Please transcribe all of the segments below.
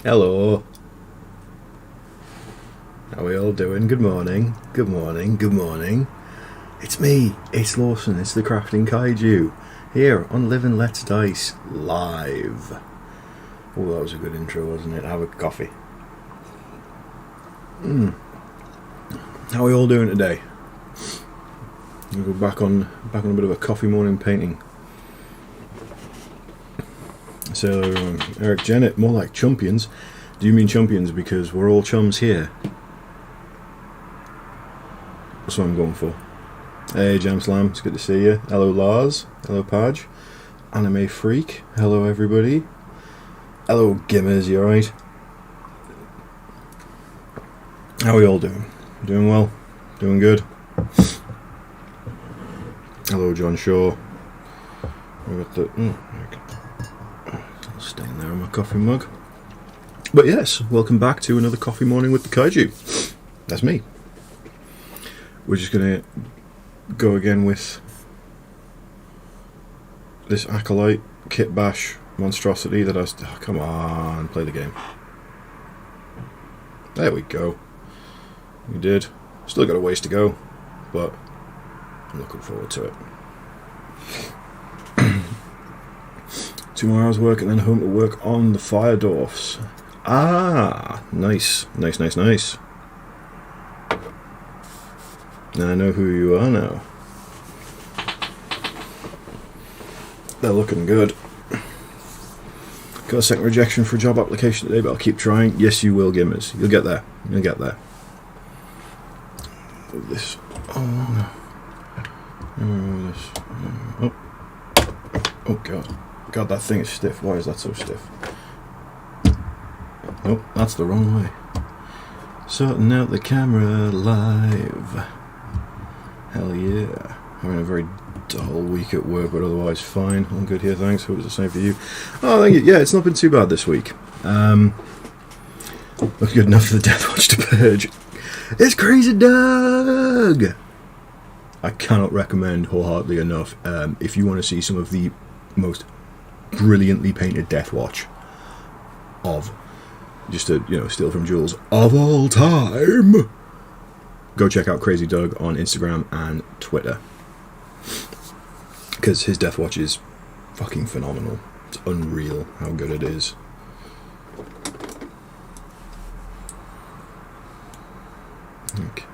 Hello. How are we all doing? Good morning. Good morning. Good morning. It's me. It's Lawson. It's the Crafting Kaiju. Here on Live and Let's Dice live. Oh, that was a good intro, wasn't it? Have a coffee. How are we all doing today? We'll go back on a bit of a coffee morning painting. So, Eric Jennett, more like chumpions. Do you mean chumpions because we're all chums here? That's what I'm going for. Hey, Jam Slam, it's good to see you. Hello, Lars. Hello, Padge. Anime Freak. Hello, everybody. Hello, Gimmers, you alright? How are we all doing? Doing well? Doing good? Hello, John Shaw. We got the... stain there on my coffee mug. But yes, welcome back to another coffee morning with the Kaiju. That's me. We're just gonna go again with this Acolyte Kit Bash monstrosity that I was... Oh, come on, play the game. There we go. We did. Still got a ways to go, but I'm looking forward to it. 2 more hours work and then home to work on the Fire Dwarfs. Ah, nice. Nice, nice, nice. Now I know who you are now. They're looking good. Got a second rejection for a job application today, but I'll keep trying. Yes, you will, Gimmers. You'll get there. You'll get there. Move this. Oh, no. This. Oh, God. God, that thing is stiff. Why is that so stiff? Nope, that's the wrong way. Sorting out the camera live. Hell yeah. Having a very dull week at work, but otherwise fine. I'm good here, thanks. Hope it's the same for you. Oh, thank you. Yeah, it's not been too bad this week. Looking good enough for the Death Watch to purge. It's Crazy Doug! I cannot recommend wholeheartedly enough, if you want to see some of the most brilliantly painted Death Watch of, just to, steal from Jules, of all time, go check out Crazy Doug on Instagram and Twitter, because his Death Watch is fucking phenomenal. It's unreal how good it is. Okay.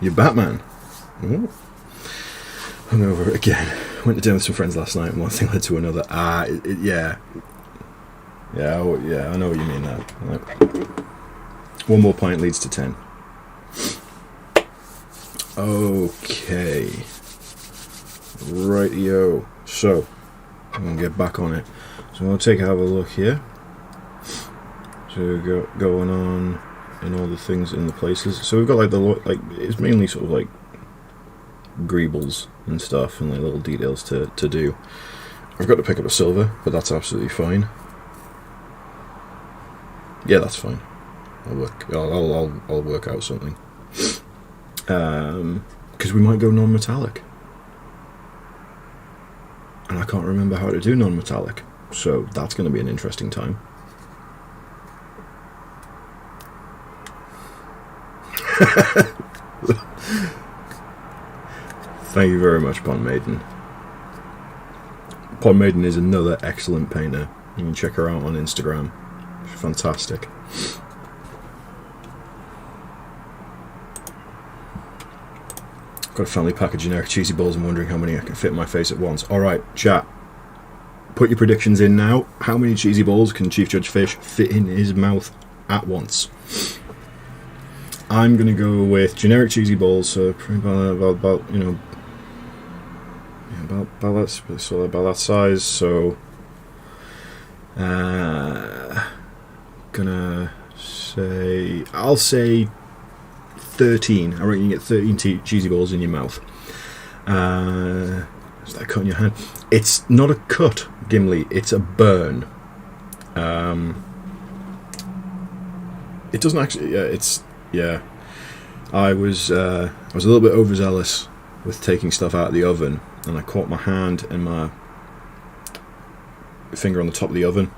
You're Batman. Ooh. Hungover again. Went to dinner with some friends last night and one thing led to another. Yeah, I know what you mean now. One more pint leads to 10. Okay. Rightio. So, I'm going to get back on it. So I'm going to have a look here. So going on in all the things in the places. So we've got it's mainly sort of like greebles and stuff and like little details to do. I've got to pick up a silver, but that's absolutely fine. Yeah, that's fine. I'll work out something. Because we might go non-metallic, and I can't remember how to do non-metallic, so that's going to be an interesting time. Thank you very much, Pond Maiden. Pond Maiden is another excellent painter. You can check her out on Instagram. She's fantastic. Got a family pack of generic cheesy balls and wondering how many I can fit in my face at once. Alright, chat. Put your predictions in now. How many cheesy balls can Chief Judge Fish fit in his mouth at once? I'm going to go with generic cheesy balls, so about that size, so I'll say 13. I reckon you get 13 cheesy balls in your mouth. Is that a cut in your hand? It's not a cut, Gimli, it's a burn. It doesn't actually, I was a little bit overzealous with taking stuff out of the oven, and I caught my hand and my finger on the top of the oven,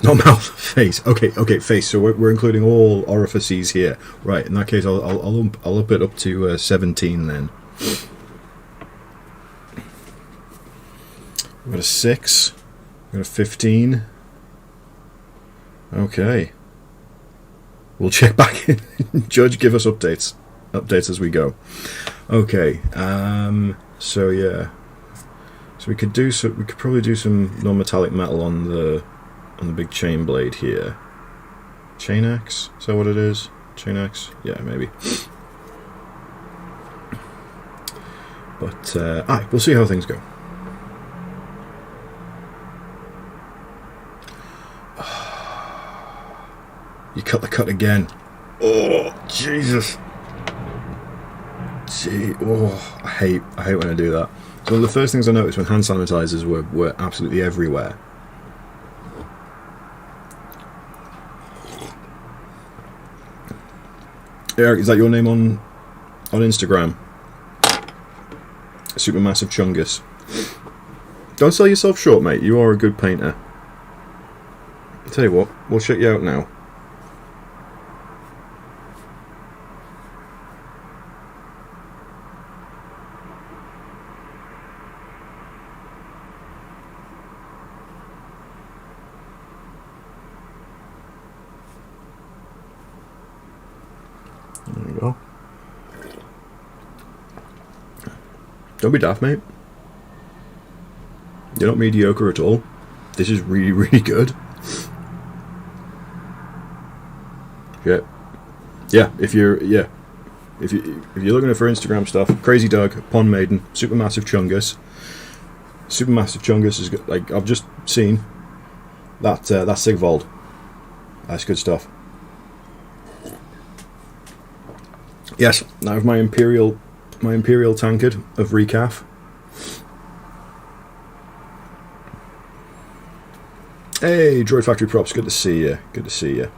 Not mouth, face. Okay, okay, face. So we're including all orifices here. Right, in that case, I'll up it up to 17 then. We've got a 6. We've got a 15. Okay. We'll check back in. Judge, give us updates. Updates as we go. Okay. So yeah. So we could probably do some non-metallic metal on the big chain blade here. Chain axe? Is that what it is? Chain axe? Yeah, maybe. But we'll see how things go. You cut the cut again. Oh, Jesus. Gee, oh, I hate when I do that. So one of the first things I noticed when hand sanitizers were absolutely everywhere. Eric, is that your name on Instagram? Supermassive Chungus. Don't sell yourself short, mate. You are a good painter. I'll tell you what, we'll check you out now. There you go. Don't be daft, mate. You're not mediocre at all. This is really, really good. Yeah. If you're looking for Instagram stuff, Crazy Doug, Pond Maiden, Supermassive Chungus. Supermassive Chungus is good. Like I've just seen that. That's Sigvald. That's good stuff. Yes, I have my Imperial tankard of Recaf. Hey, Droid Factory Props, good to see you. Good to see you.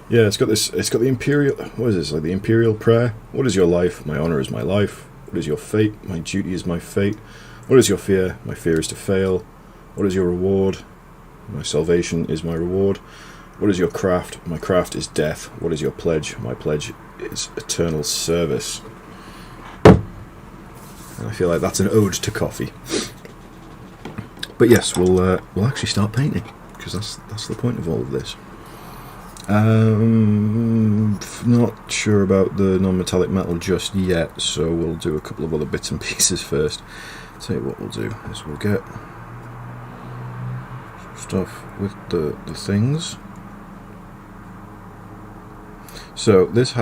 Yeah, it's got the Imperial. What is this? Like the Imperial prayer. What is your life? My honor is my life. What is your fate? My duty is my fate. What is your fear? My fear is to fail. What is your reward? My salvation is my reward. What is your craft? My craft is death. What is your pledge? My pledge is eternal service. And I feel like that's an ode to coffee. But yes, we'll actually start painting, because that's the point of all of this. Not sure about the non-metallic metal just yet, so we'll do a couple of other bits and pieces first. Tell you what we'll do is we'll get stuff with the things. So this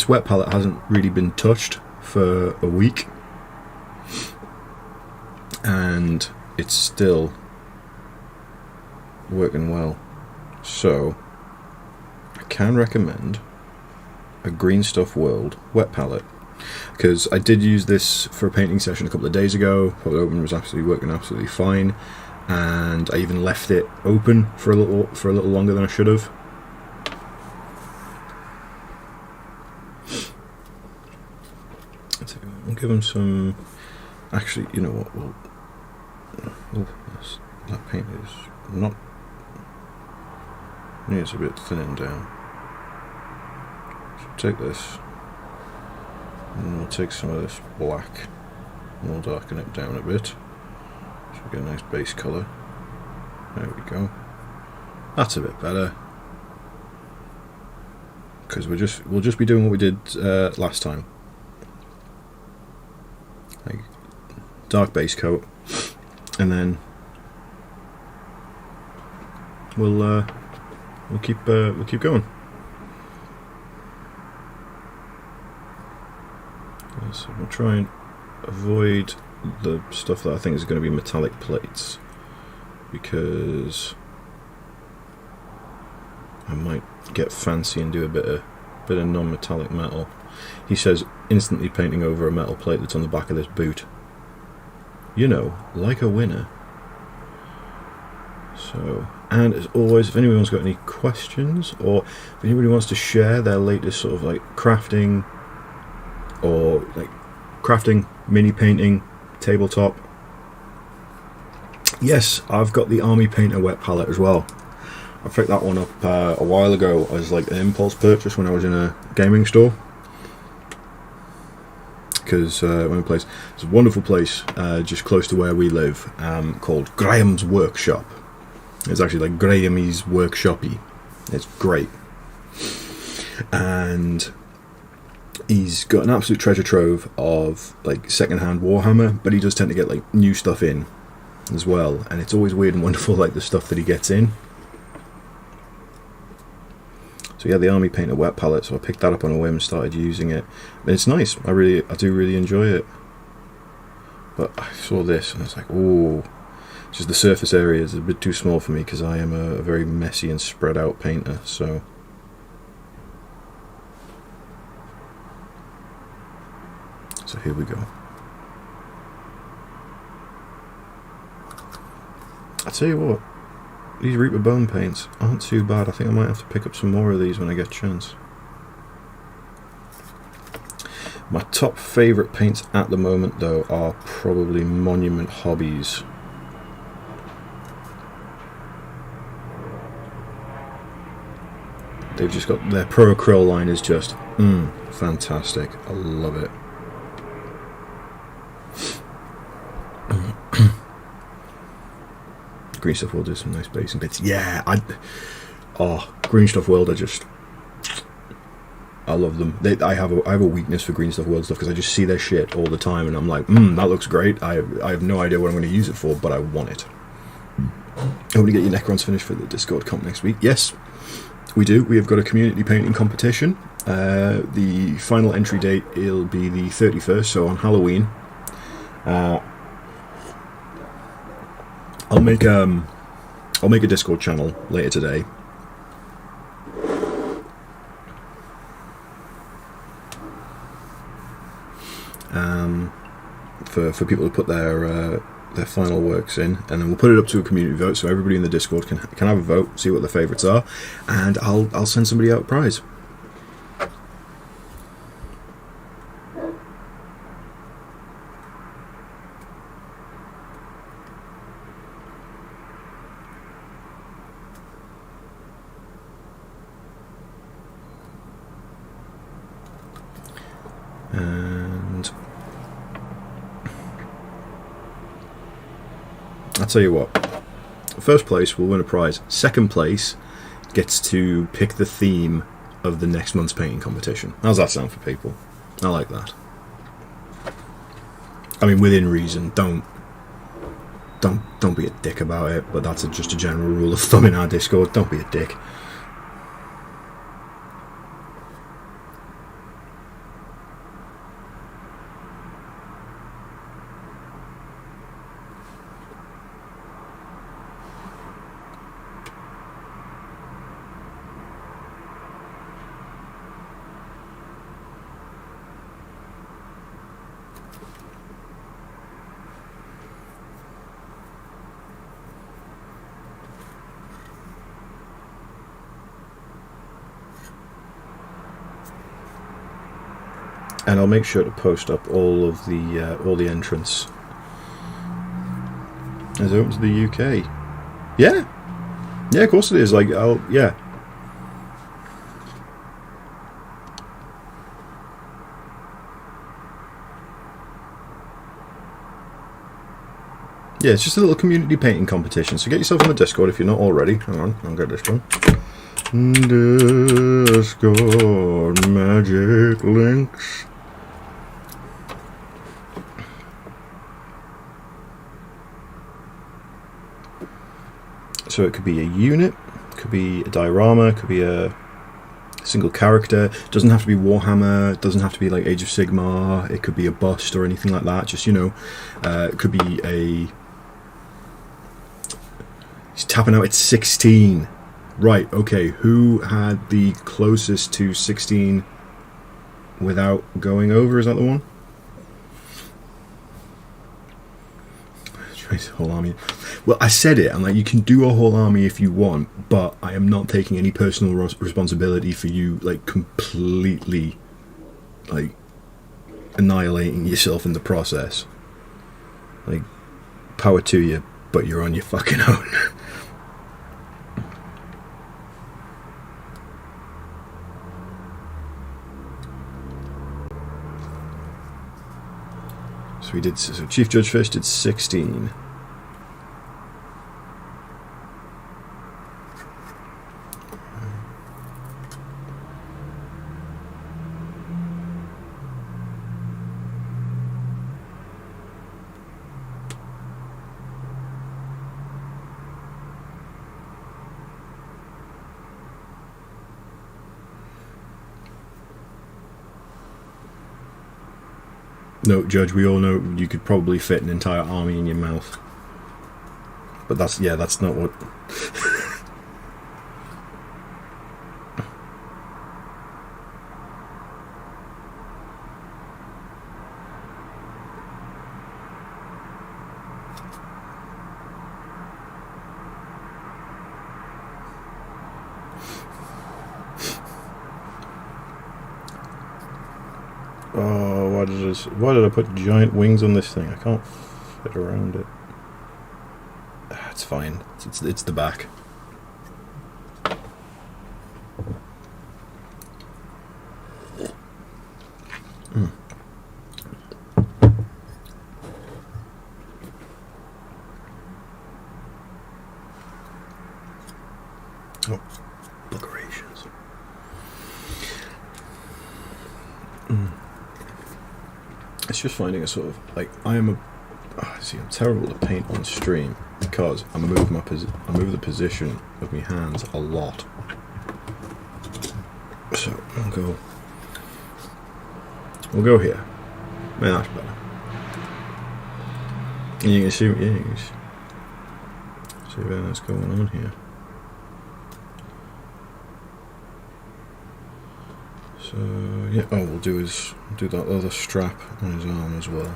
wet palette hasn't really been touched for a week, and it's still working well. So I can recommend a Green Stuff World wet palette, because I did use this for a painting session a couple of days ago. It was absolutely working absolutely fine, and I even left it open for a little longer than I should have. I'll give them some. Actually, you know what? That paint is not. Needs a bit thinning down. So take this, and we'll take some of this black, and we'll darken it down a bit, so we get a nice base colour. There we go. That's a bit better, because we'll just be doing what we did last time. Like dark base coat, and then we'll keep going. So we'll try and avoid the stuff that I think is going to be metallic plates, because I might get fancy and do a bit of non-metallic metal. He says instantly painting over a metal plate that's on the back of this boot. You know, like a winner. So, and as always, if anyone's got any questions, or if anybody wants to share their latest sort of like crafting, or like crafting, mini painting, tabletop. Yes, I've got the Army Painter wet palette as well. I picked that one up a while ago as like an impulse purchase when I was in a gaming store. Because it's a wonderful place just close to where we live, called Graham's Workshop. It's actually like Graham's Workshop-y. It's great. And he's got an absolute treasure trove of like second-hand Warhammer, but he does tend to get like new stuff in as well, and it's always weird and wonderful, like the stuff that he gets in. So yeah, the army painter wet palette, so I picked that up on a whim and started using it. And it's nice. I do really enjoy it. But I saw this and I was like, oh, just the surface area is a bit too small for me because I am a very messy and spread out painter. So here we go. I tell you what, these Reaper Bone paints aren't too bad. I think I might have to pick up some more of these when I get a chance. My top favourite paints at the moment, though, are probably Monument Hobbies. They've just got their Pro Acryl line is just fantastic. I love it. Green Stuff World is some nice Basin Bits. Yeah, Green Stuff World, I love them. I have a weakness for Green Stuff World stuff because I just see their shit all the time and I'm like, that looks great. I have no idea what I'm going to use it for, but I want it. I want to get your Necrons finished for the Discord comp next week. Yes, we do. We have got a community painting competition. The final entry date will be the 31st, so on Halloween. I'll make a Discord channel later today. For people to put their final works in, and then we'll put it up to a community vote, so everybody in the Discord can have a vote, see what their favourites are, and I'll send somebody out a prize. And I'll tell you what, first place will win a prize. Second place gets to pick the theme of the next month's painting competition. How's that sound for people? I like that. I mean, within reason. Don't be a dick about it, but that's just a general rule of thumb in our Discord. Don't be a dick. And I'll make sure to post up all the entrants as open to the UK. Yeah, of course it is. Yeah. Yeah, it's just a little community painting competition. So get yourself on the Discord if you're not already. Hang on, I'll get this one. Discord magic links. So it could be a unit, could be a diorama, could be a single character. It doesn't have to be Warhammer, it doesn't have to be like Age of Sigmar, it could be a bust or anything like that. Just, it could be he's tapping out at 16. Right, okay, who had the closest to 16 without going over? Is that the one? Whole army. Well, I said it. I'm like, you can do a whole army if you want, but I am not taking any personal responsibility for you, like, completely, like, annihilating yourself in the process. Like, power to you, but you're on your fucking own. So we did. So Chief Judge Fish did 16. No, Judge, we all know you could probably fit an entire army in your mouth. But that's not what... Oh, why did I put giant wings on this thing? I can't fit around it. It's fine. It's the back. Oh, buggerations. It's just finding a sort of like I'm terrible to paint on stream because I move the position of my hands a lot. So we'll go here. Man, that's better. And you can see what's going on here. So yeah, all we'll do is do that other strap on his arm as well.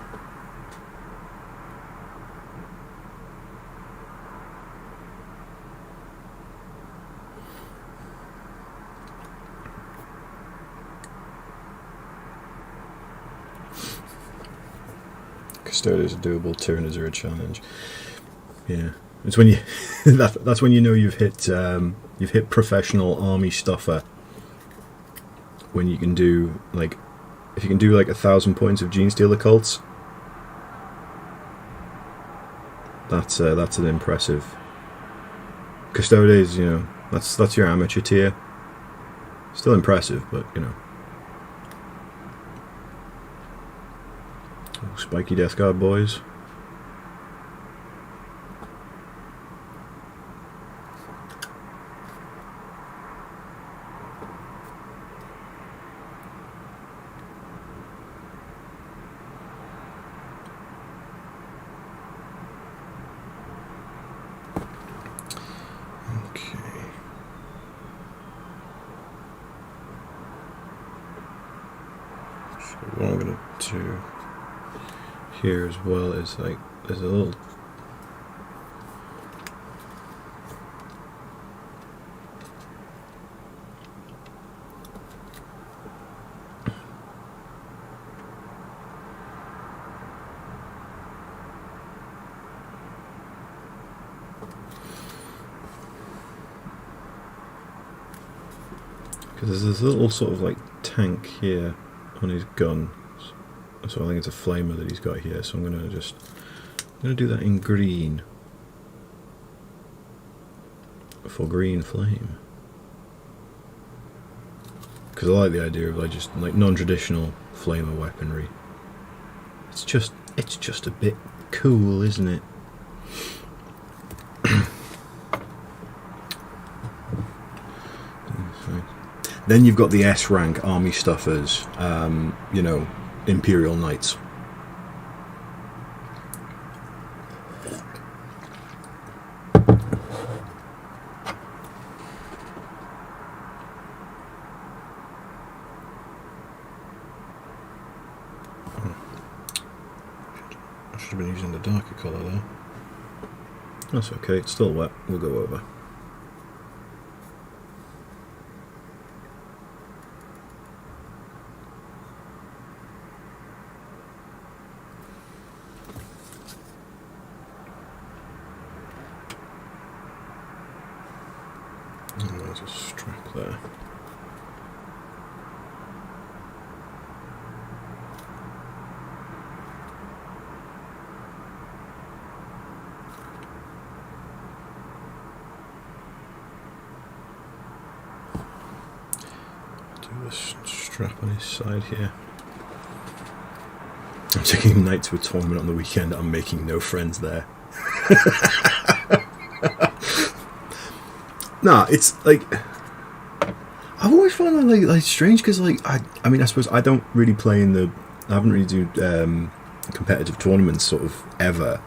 Custodians are doable, Tyranids are a challenge. Yeah, it's when you that's when you know you've hit professional army stuffer. When you can do like, if you can do like 1,000 points of Gene Stealer cults, that's an impressive. Custodes, that's your amateur tier. Still impressive, but Spiky Death Guard boys. What I'm going to do here as well is like there's a little because there's this little sort of like tank here on his gun, so I think it's a flamer that he's got here. So I'm gonna do that in green for green flame, because I like the idea of like just like non-traditional flamer weaponry. It's just a bit cool, isn't it? Then you've got the S rank army stuffers, Imperial Knights. I should have been using the darker colour there. That's okay, it's still wet, we'll go over. There's a strap there. a strap on his side here. I'm taking him night to a tournament on the weekend. I'm making no friends there. Nah, it's like I've always found that like strange because like I mean I suppose I don't really play in the I haven't really do competitive tournaments sort of ever,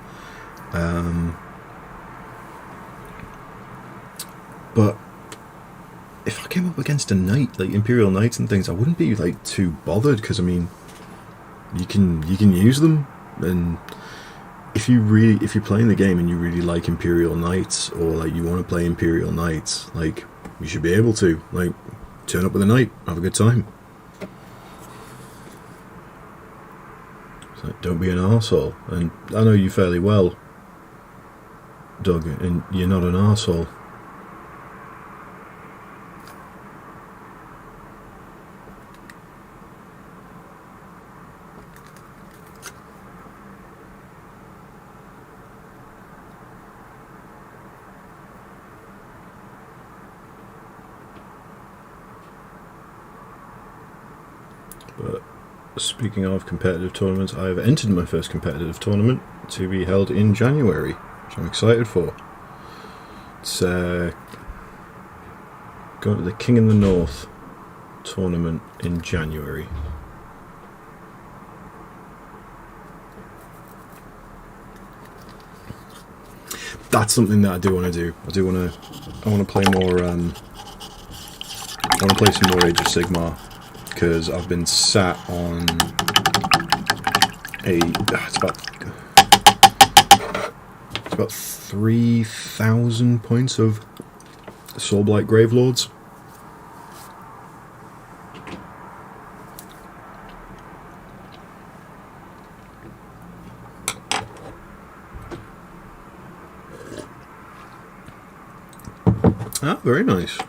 but if I came up against a knight like Imperial Knights and things, I wouldn't be like too bothered because I mean you can use them, and if you're playing the game and you really like Imperial Knights or like you want to play Imperial Knights, like you should be able to like turn up with a knight, have a good time. So don't be an arsehole. And I know you fairly well, Doug, and you're not an arsehole. But speaking of competitive tournaments, I have entered my first competitive tournament to be held in January, which I'm excited for. It's going to the King in the North tournament in January. That's something that I do want to do. I want to play more. I want to play some more Age of Sigmar. Because I've been sat on it's about 3,000 points of Soulblight Gravelords. Ah, very nice.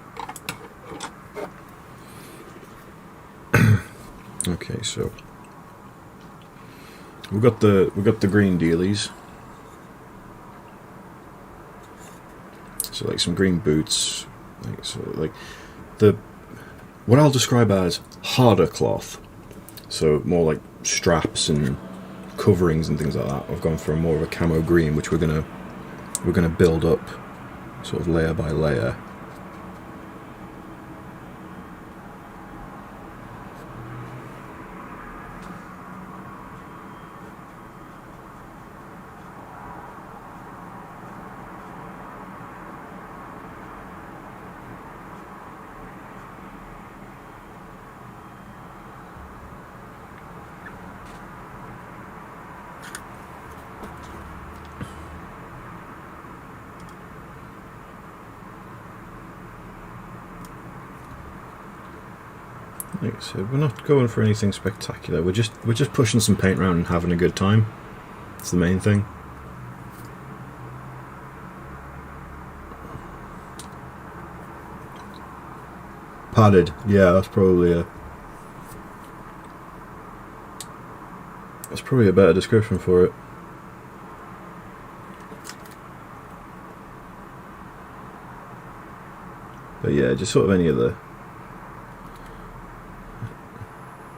Okay, so we got the green dealies. So like some green boots, like what I'll describe as harder cloth. So more like straps and coverings and things like that. I've gone for more of a camo green, which we're gonna build up sort of layer by layer. So we're not going for anything spectacular. We're just pushing some paint around and having a good time. It's the main thing. Padded, yeah, that's probably a better description for it. But yeah, just sort of any of the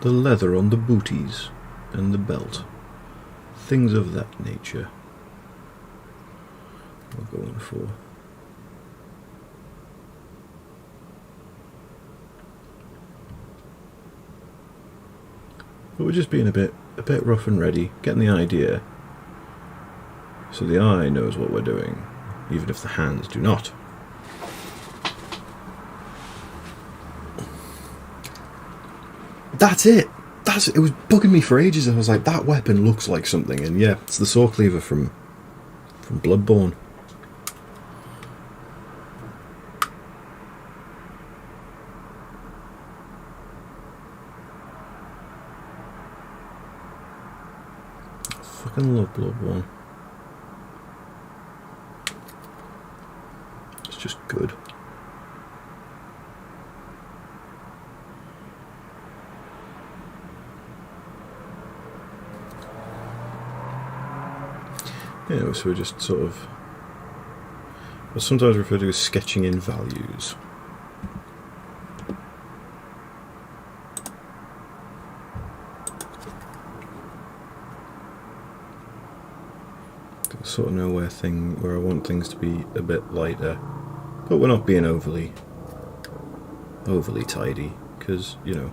leather on the booties and the belt, things of that nature we're going for. But we're just being a bit rough and ready, getting the idea, so the eye knows what we're doing, even if the hands do not. That's it. It was bugging me for ages. I was like, that weapon looks like something, and yeah, it's the saw cleaver from Bloodborne. I fucking love Bloodborne. It's just good. Yeah, so we're just sort of, what's sometimes referred to as sketching in values. sort of know where I want things to be a bit lighter, but we're not being overly tidy, because, you know,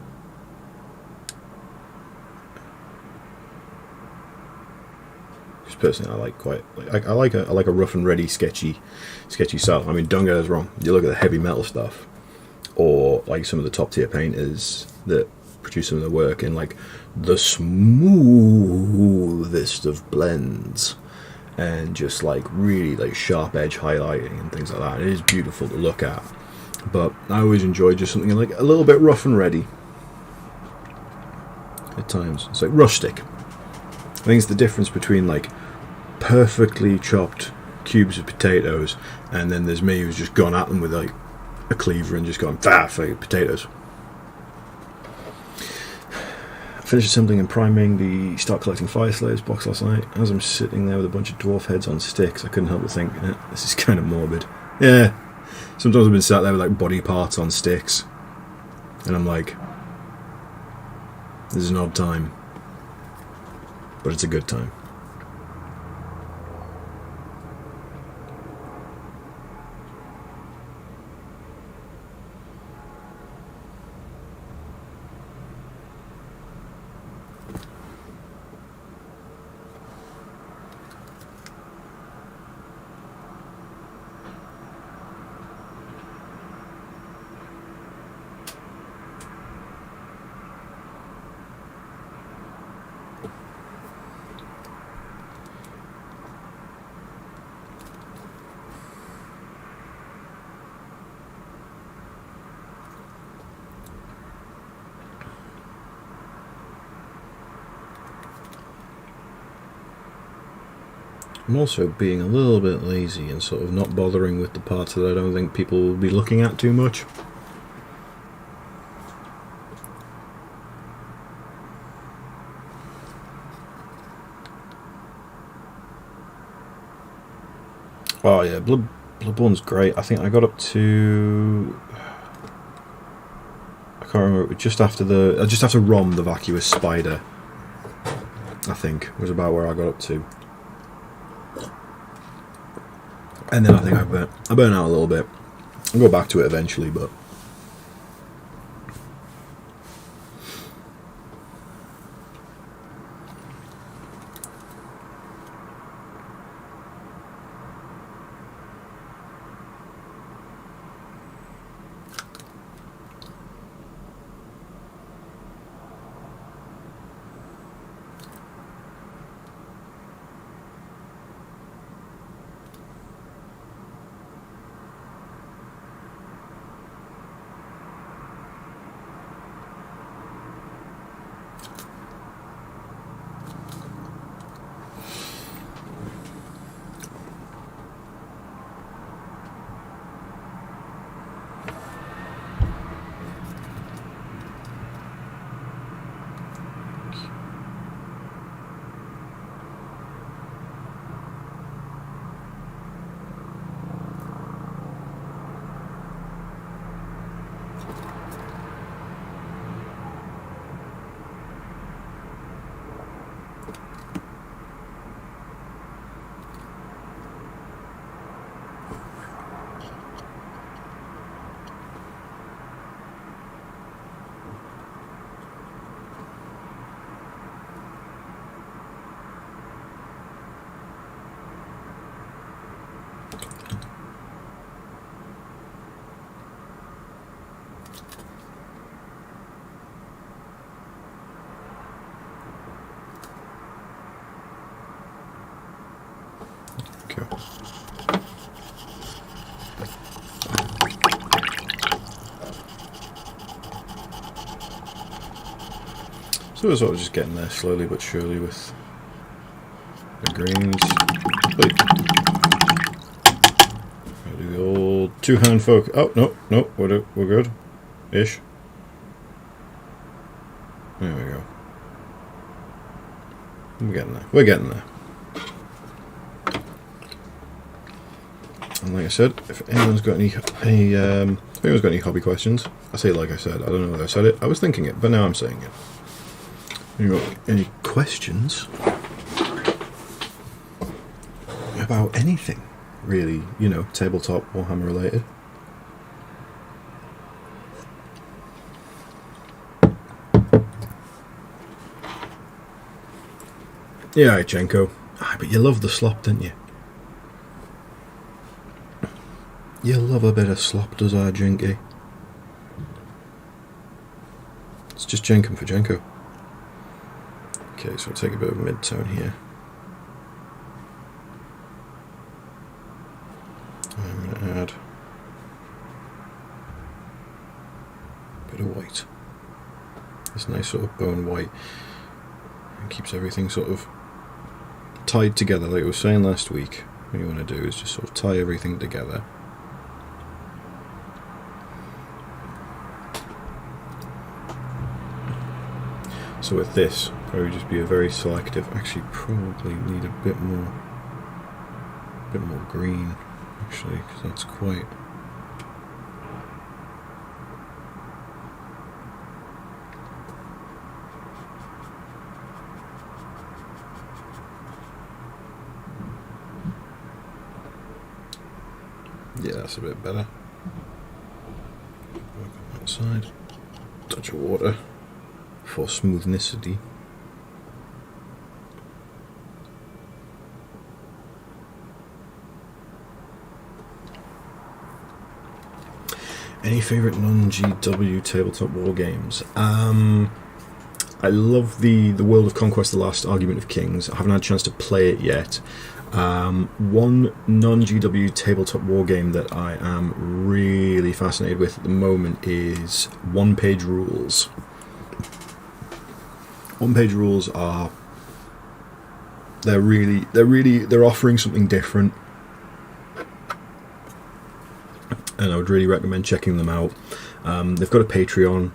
personally, I like a rough and ready, sketchy style. I mean, don't get us wrong. You look at the heavy metal stuff, or like some of the top tier painters that produce some of their work in like the smoothest of blends, and just like really like sharp edge highlighting and things like that. It is beautiful to look at, but I always enjoy just something like a little bit rough and ready at times. It's like rustic. I think it's the difference between like perfectly chopped cubes of potatoes, and then there's me who's just gone at them with like a cleaver and just gone for potatoes. I finished assembling and priming the Start Collecting Fire Slaves box last night. As I'm sitting there with a bunch of dwarf heads on sticks, I couldn't help but think, this is kind of morbid. Yeah, sometimes I've been sat there with like body parts on sticks, and I'm like, this is an odd time, but it's a good time. I'm also being a little bit lazy and sort of not bothering with the parts that I don't think people will be looking at too much. Oh yeah, Bloodborne's great. I think I got up to, I can't remember, just after Rom the Vacuous Spider, I think, was about where I got up to. And then I think I burn out a little bit. I'll go back to it eventually, but okay. So we're sort of just getting there slowly but surely with the greens. Wait. I'll do the old two-hand focus. Oh, no, we're good. Ish. There we go. We're getting there. And like I said, if anyone's got any hobby questions, I say like I said. I don't know whether I said it. I was thinking it, but now I'm saying it. If you've got any questions, about anything, really, you know, tabletop Warhammer related. Yeah, Jenko. But you love the slop, don't you? You love a bit of slop, does our Jenky? It's just Jenkin for Jenko. Okay, so I'll take a bit of mid-tone here. I'm going to add a bit of white. This nice sort of bone white. It keeps everything sort of tied together, like I was saying last week. What you want to do is just sort of tie everything together. So with this, probably just be a very selective. Actually, probably need a bit more green, actually, because that's quite. Yeah, that's a bit better. Work on that side. Touch of water for smoothnicity. Any favourite non-GW tabletop war games? I love the World of Conquest, The Last Argument of Kings. I haven't had a chance to play it yet. One non-GW tabletop war game that I am really fascinated with at the moment is one-page rules. One-page rules are they're offering something different, and I would really recommend checking them out. They've got a Patreon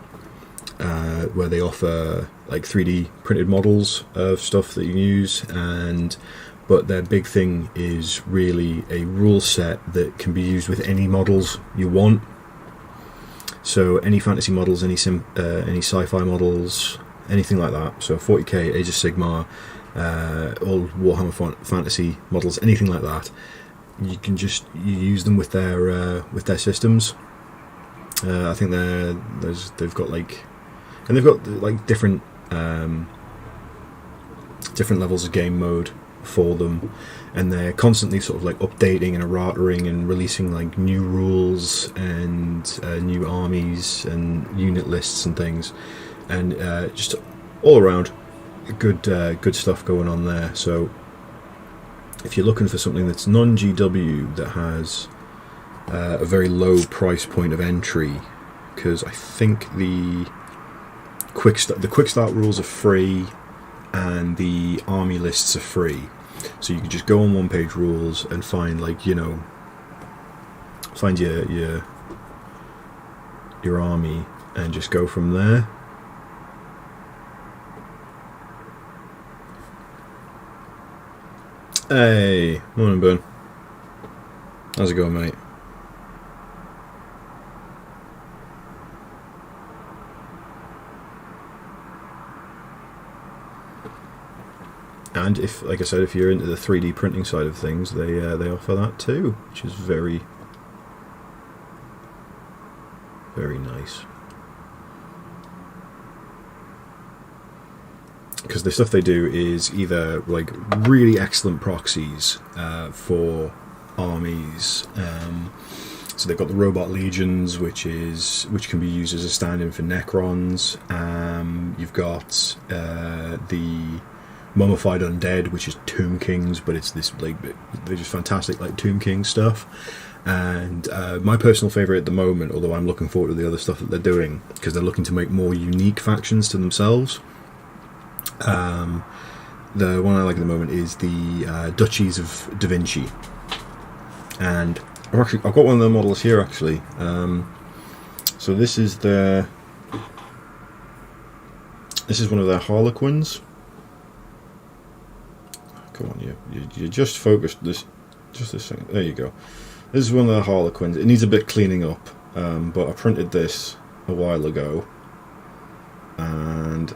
where they offer like 3D printed models of stuff that you can use, but their big thing is really a rule set that can be used with any models you want. So any fantasy models, any sci-fi models, anything like that. So 40k, Age of Sigmar, all Warhammer fantasy models, anything like that. You can just use them with their systems. I think they've got different levels of game mode for them, and they're constantly sort of like updating and erratering and releasing like new rules and new armies and unit lists and things, and just all around good stuff going on there. So if you're looking for something that's non-GW that has a very low price point of entry, because I think the quick start rules are free and the army lists are free, so you can just go on one-page rules and find find your army and just go from there. Hey, morning, Boone. How's it going, mate? And if, like I said, if you're into the 3D printing side of things, they offer that too, which is very, very nice. Because the stuff they do is either like really excellent proxies for armies. So they've got the Robot Legions, which can be used as a stand-in for Necrons. You've got the Mummified Undead, which is Tomb Kings, but it's this like they're just fantastic like Tomb King stuff. And my personal favourite at the moment, although I'm looking forward to the other stuff that they're doing, because they're looking to make more unique factions to themselves. The one I like at the moment is the Duchies of Da Vinci, and I've got one of the models here actually. So this is one of their Harlequins. Come on, you just focused this thing. There you go. This is one of the Harlequins. It needs a bit cleaning up, but I printed this a while ago, and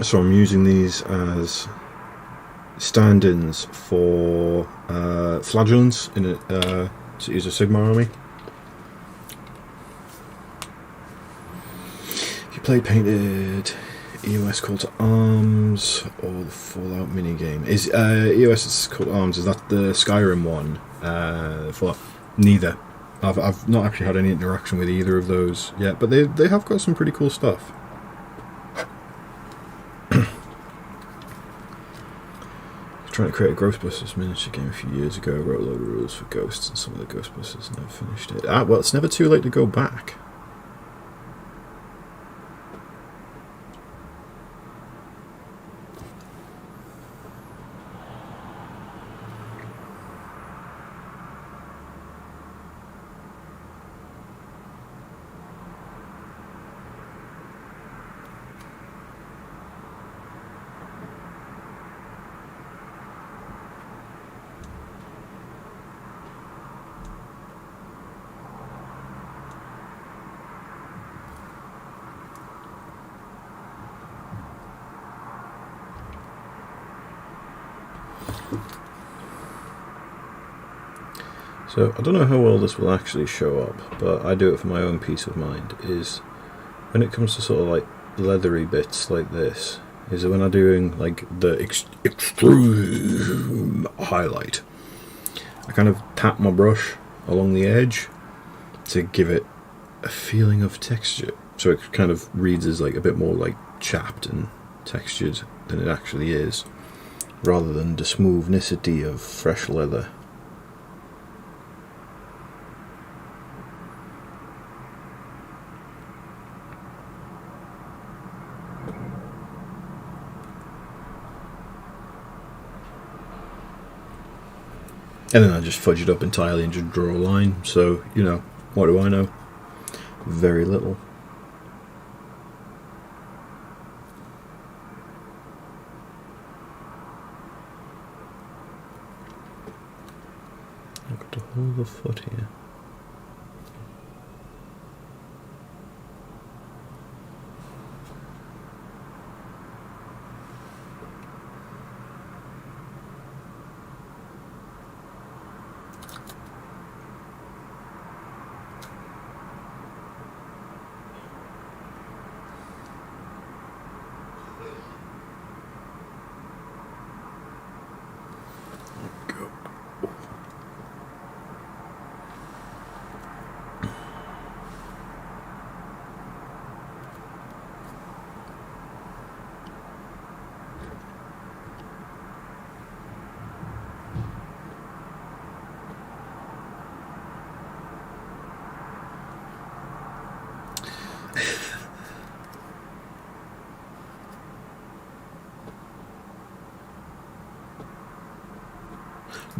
so I'm using these as stand-ins for flagellants in to use a Sigma army. If you played Painted, EOS Call to Arms, or the Fallout minigame. Is EOS Call to Arms, is that the Skyrim one? Fallout? Neither. I've not actually had any interaction with either of those yet, but they have got some pretty cool stuff. Trying to create a Ghostbusters miniature game a few years ago. Wrote a load of rules for Ghosts and some of the Ghostbusters, never finished it. Well, it's never too late to go back. So, I don't know how well this will actually show up, but I do it for my own peace of mind, is when it comes to sort of like leathery bits like this, is when I'm doing like the extreme highlight, I kind of tap my brush along the edge to give it a feeling of texture. So it kind of reads as like a bit more like chapped and textured than it actually is, rather than the smoothnicity of fresh leather. And then I just fudge it up entirely and just draw a line. So, you know, what do I know? Very little. I've got to hold the foot here.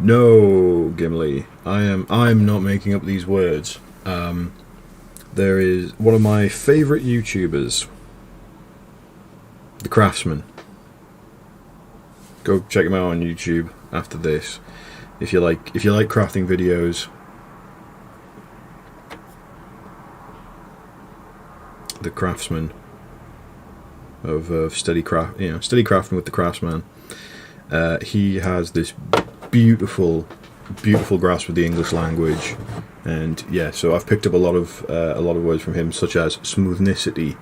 No, Gimli, I'm not making up these words. There is one of my favourite YouTubers, The Craftsman. Go check him out on YouTube after this, if you like crafting videos. The Craftsman of steady crafting with the Craftsman. He has this beautiful grasp of the English language, and yeah, so I've picked up a lot of words from him, such as smoothnicity.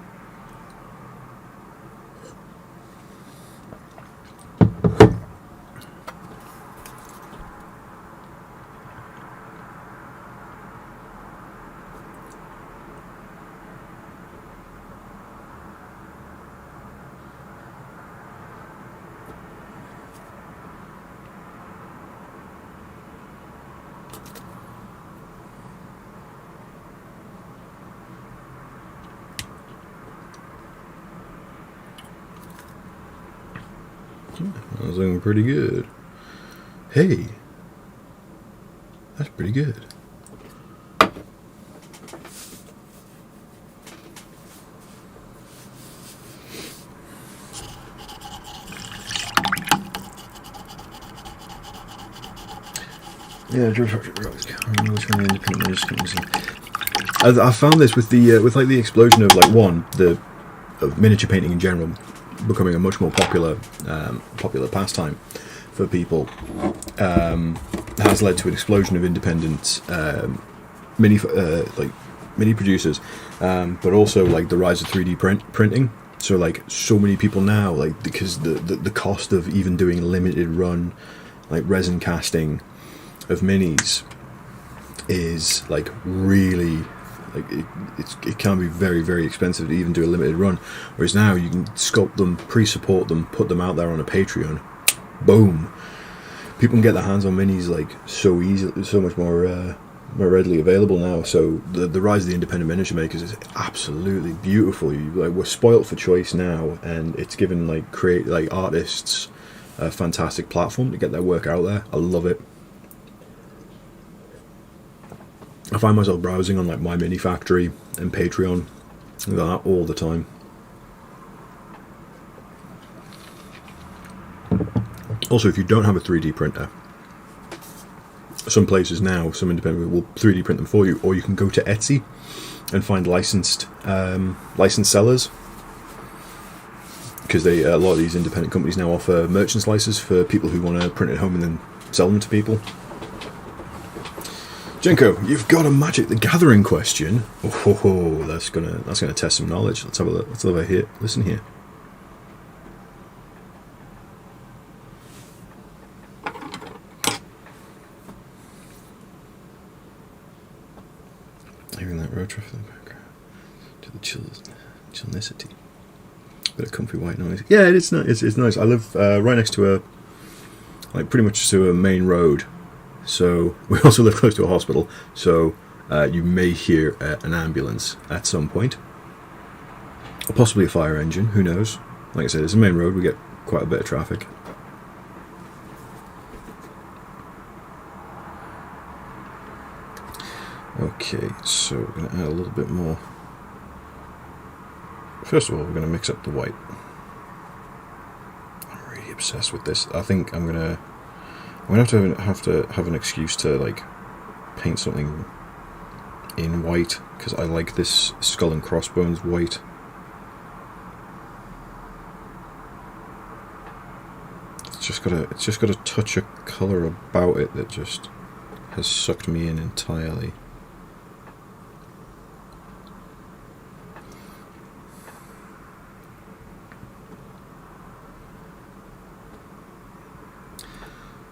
That was looking pretty good. Hey, that's pretty good. Yeah, I found this with the with like the explosion of like of miniature painting in general becoming a much more popular pastime. for people has led to an explosion of independent mini producers, but also like the rise of 3D printing. So like so many people now, like because the cost of even doing limited run like resin casting of minis is like really like it can be very, very expensive to even do a limited run, whereas now you can sculpt them, pre-support them, put them out there on a Patreon, boom, people can get their hands on minis like so easily, so much more readily available now. So the rise of the independent miniature makers is absolutely beautiful. We're spoilt for choice now, and it's given like artists a fantastic platform to get their work out there. I love it. I find myself browsing on like My Mini Factory and Patreon and that all the time. Also, if you don't have a 3D printer, some places now, some independent will 3D print them for you, or you can go to Etsy and find licensed sellers, because a lot of these independent companies now offer merchant licenses for people who want to print at home and then sell them to people. Jenko, you've got a Magic the Gathering question. Oh, that's gonna test some knowledge. Let's have a look. Let's have a here. Listen here. Hearing that road traffic in the background to the chillnicity. Bit of comfy white noise. Yeah, it's nice. It's nice. I live right next to pretty much to a main road. So we also live close to a hospital, so you may hear an ambulance at some point, or possibly a fire engine, who knows. Like I said, it's a main road, we get quite a bit of traffic. Okay, so we're going to add a little bit more. First of all, we're going to mix up the white. I'm really obsessed with this. I think I'm going to have to have an excuse to like paint something in white, because I like this Skull and Crossbones white. It's just got a touch of colour about it that just has sucked me in entirely.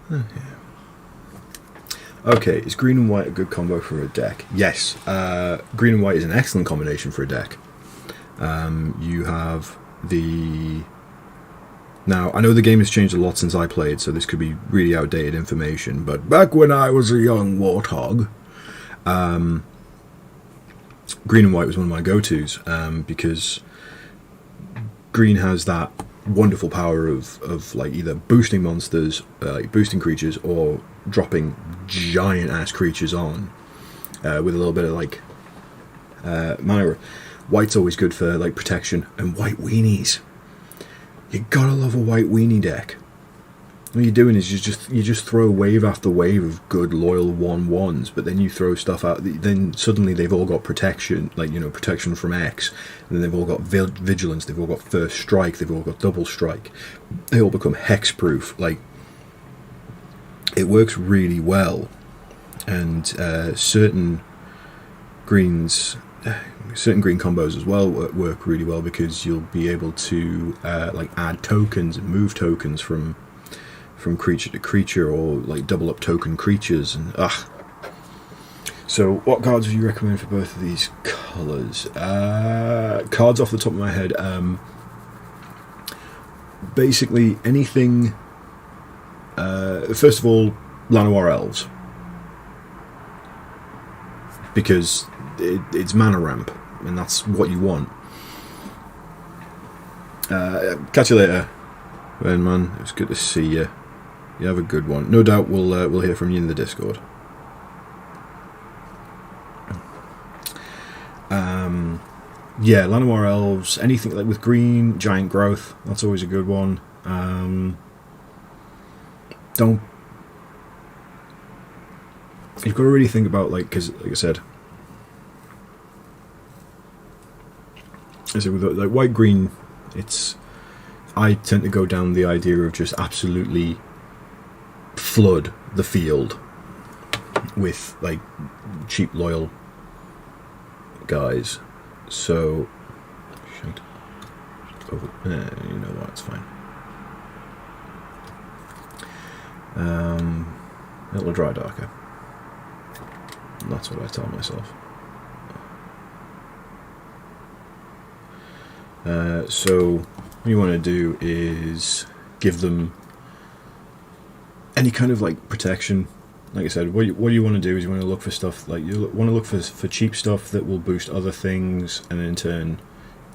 Oh, yeah. Okay, is green and white a good combo for a deck? Yes, green and white is an excellent combination for a deck. You have the... Now, I know the game has changed a lot since I played, so this could be really outdated information, but back when I was a young warthog, green and white was one of my go-tos, because green has that wonderful power of like either boosting monsters, like boosting creatures, or dropping giant ass creatures on with a little bit of like mana. White's always good for like protection, and white weenies. You gotta love a white weenie deck. What you're doing is you just throw wave after wave of good loyal 1/1s, but then you throw stuff out. Then suddenly they've all got protection, like protection from X, and then they've all got vigilance. They've all got first strike. They've all got double strike. They all become hexproof. Like, it works really well, and certain green combos as well work really well, because you'll be able to like add tokens and move tokens from creature to creature, or like double up token creatures, and So what cards would you recommend for both of these colours? Cards off the top of my head, basically anything. First of all, Llanowar Elves, because it's mana ramp, and that's what you want. Catch you later, Ben, man. It was good to see you. You have a good one. No doubt we'll hear from you in the Discord. Yeah, Llanowar Elves. Anything like with green, Giant Growth. That's always a good one. Don't. You've got to really think about, like, because like I said, with like white green, I tend to go down the idea of just absolutely flood the field with like cheap loyal guys. So shite. You know what, it's fine. It'll dry darker. That's what I tell myself. So what you want to do is give them any kind of like protection. Like I said, what you want to do is you want to look for stuff, like you want to look for cheap stuff that will boost other things and in turn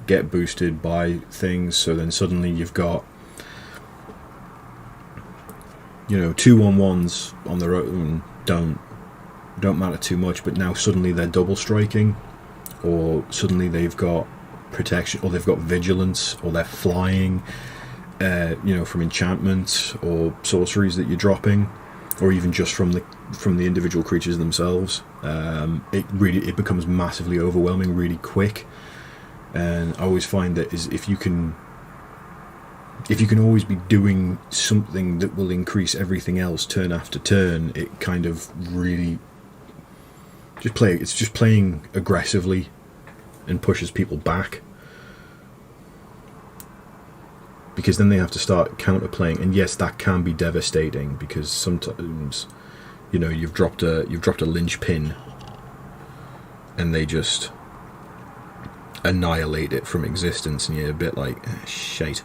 get boosted by things. So then suddenly you've got, you know, 2/1/1s on their own don't matter too much, but now suddenly they're double striking, or suddenly they've got protection, or they've got vigilance, or they're flying, you know, from enchantments or sorceries that you're dropping, or even just from the individual creatures themselves. It becomes massively overwhelming really quick, and I always find that if you can always be doing something that will increase everything else turn after turn, it kind of really it's just playing aggressively and pushes people back, because then they have to start counterplaying, and yes, that can be devastating, because sometimes, you know, you've dropped a linchpin and they just annihilate it from existence, and you're a bit like, shite.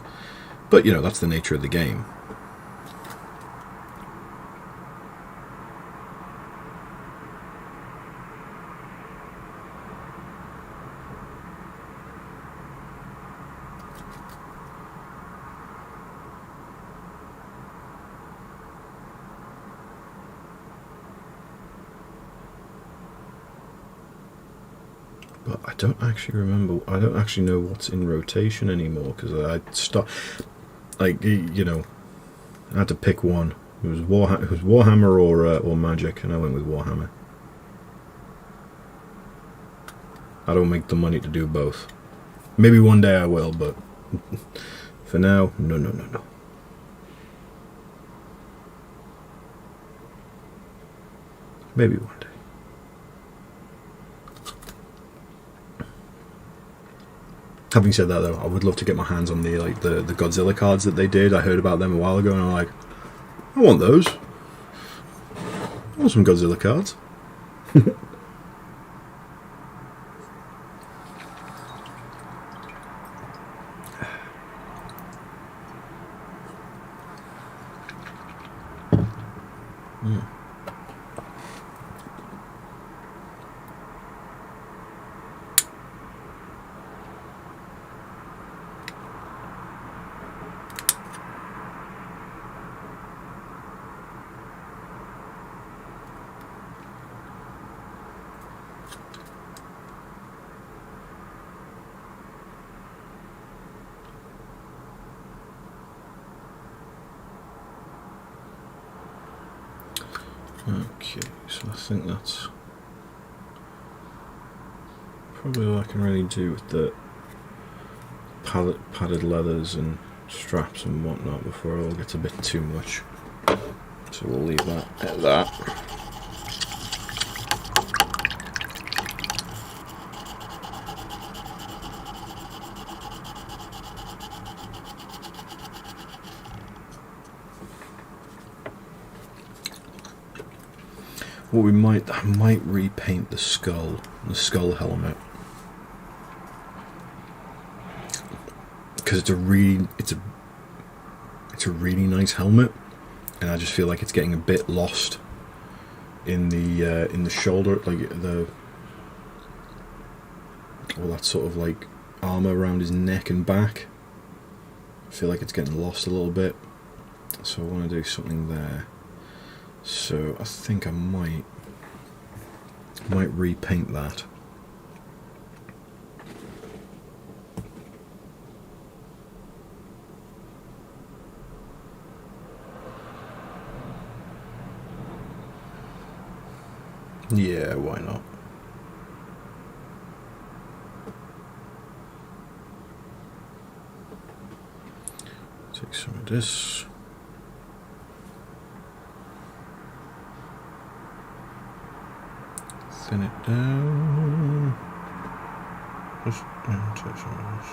But you know, that's the nature of the game. But I don't actually remember. I don't actually know what's in rotation anymore, because I stopped. Like, you know, I had to pick one. It was Warhammer or Magic, and I went with Warhammer. I don't make the money to do both. Maybe one day I will, but for now, no. Maybe one day. Having said that, though, I would love to get my hands on the Godzilla cards that they did. I heard about them a while ago, and I'm like, I want those. I want some Godzilla cards. Okay, so I think that's probably all I can really do with the padded leathers and straps and whatnot before it all gets a bit too much. So we'll leave that at that. What I might repaint the skull helmet, because it's a really nice helmet, and I just feel like it's getting a bit lost in the shoulder, like all that sort of like armor around his neck and back. I feel like it's getting lost a little bit, so I want to do something there. So I think I might repaint that. Yeah, why not? Take some of this. Thin it down. Just touch on this.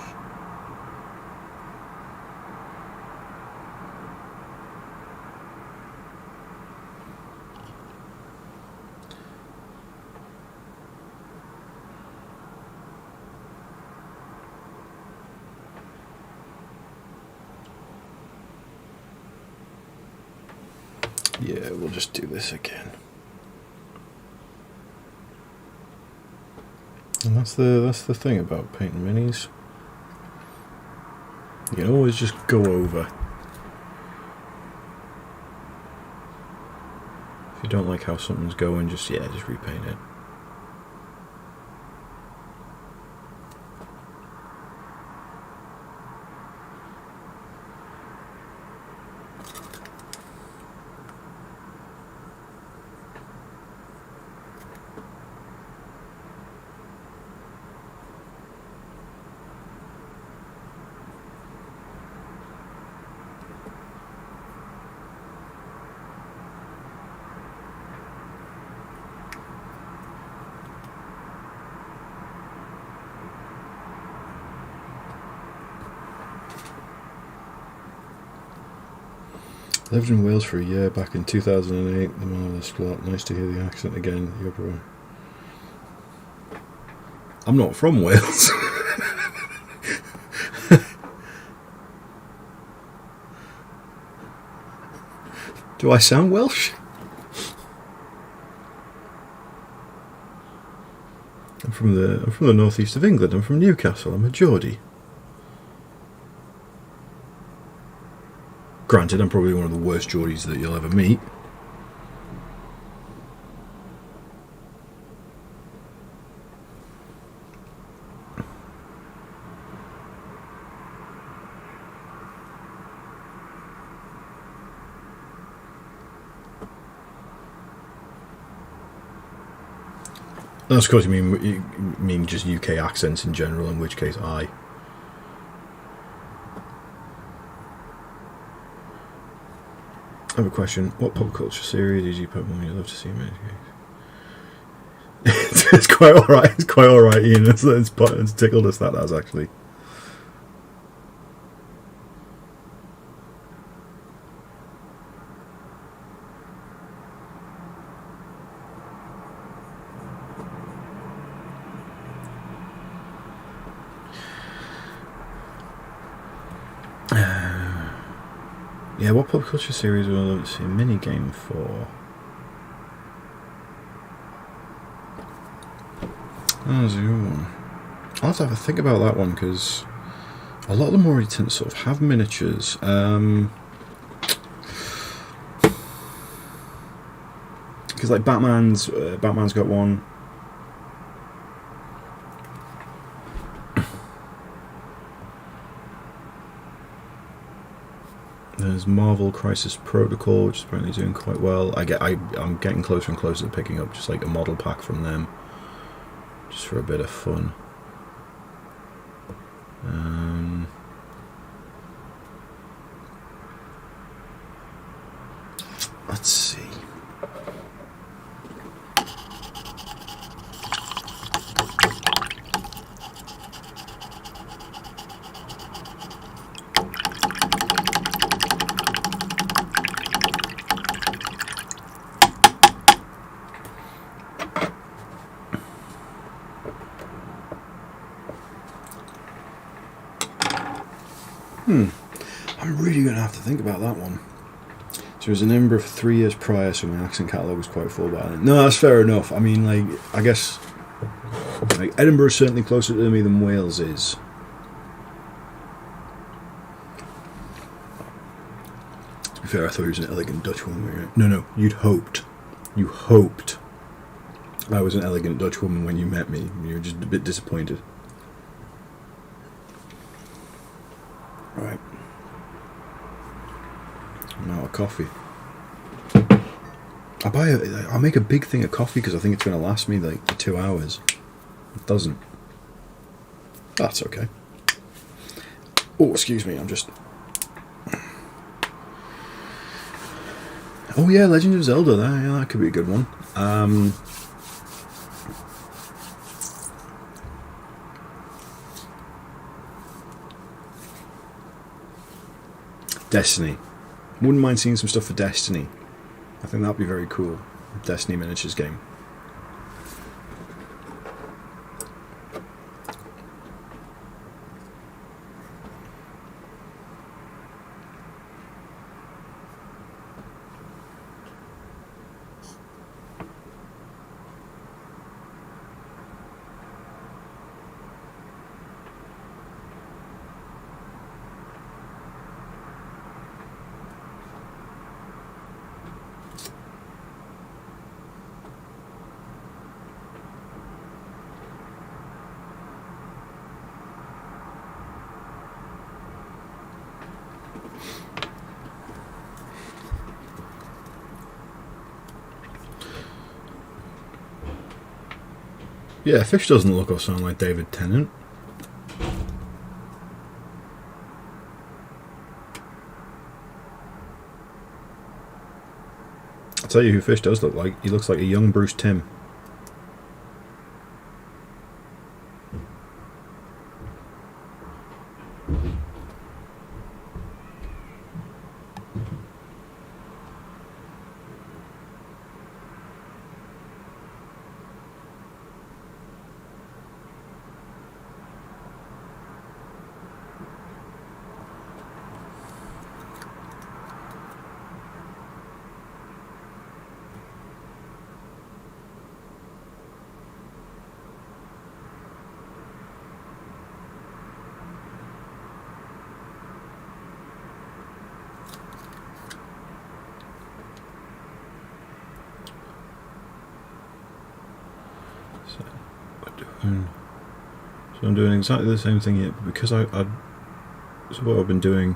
Yeah, we'll just do this again. And that's the thing about painting minis. You can always just go over. If you don't like how something's going, just repaint it. Lived in Wales for a year back in 2008. The marvellous plot. Nice to hear the accent again. I'm not from Wales. Do I sound Welsh? I'm from the northeast of England. I'm from Newcastle. I'm a Geordie. Granted, I'm probably one of the worst Geordies that you'll ever meet. Of course, you mean just UK accents in general, in which case I. I have a question. What pop culture series did you put on? You'd love to see me. It's quite alright. It's quite alright, Ian. It's tickled us, that has, actually. Yeah, what pop culture series would I love to see a minigame for? That was a good one. I'll have to have a think about that one, because a lot of them already tend to sort of have miniatures. Because like Batman's got one. There's Marvel Crisis Protocol, which is apparently doing quite well. I'm getting closer and closer to picking up just like a model pack from them, just for a bit of fun. Let's see. I'm really going to have to think about that one. So I was in Edinburgh for 3 years prior, so my accent catalogue was quite full by then. No, that's fair enough. I mean, like, I guess like Edinburgh is certainly closer to me than Wales is. To be fair, I thought he was an elegant Dutch woman. No, you hoped I was an elegant Dutch woman when you met me. You were just a bit disappointed. Right. I'm out of coffee. I'll make a big thing of coffee because I think it's going to last me like 2 hours. It doesn't. That's okay. Oh, excuse me, I'm just... Oh yeah, Legend of Zelda, that could be a good one. Destiny. Wouldn't mind seeing some stuff for Destiny. I think that'd be very cool. Destiny miniatures game. Yeah, Fish doesn't look or sound like David Tennant. I'll tell you who Fish does look like. He looks like a young Bruce Timm. So I'm doing exactly the same thing here, but because so what I've been doing,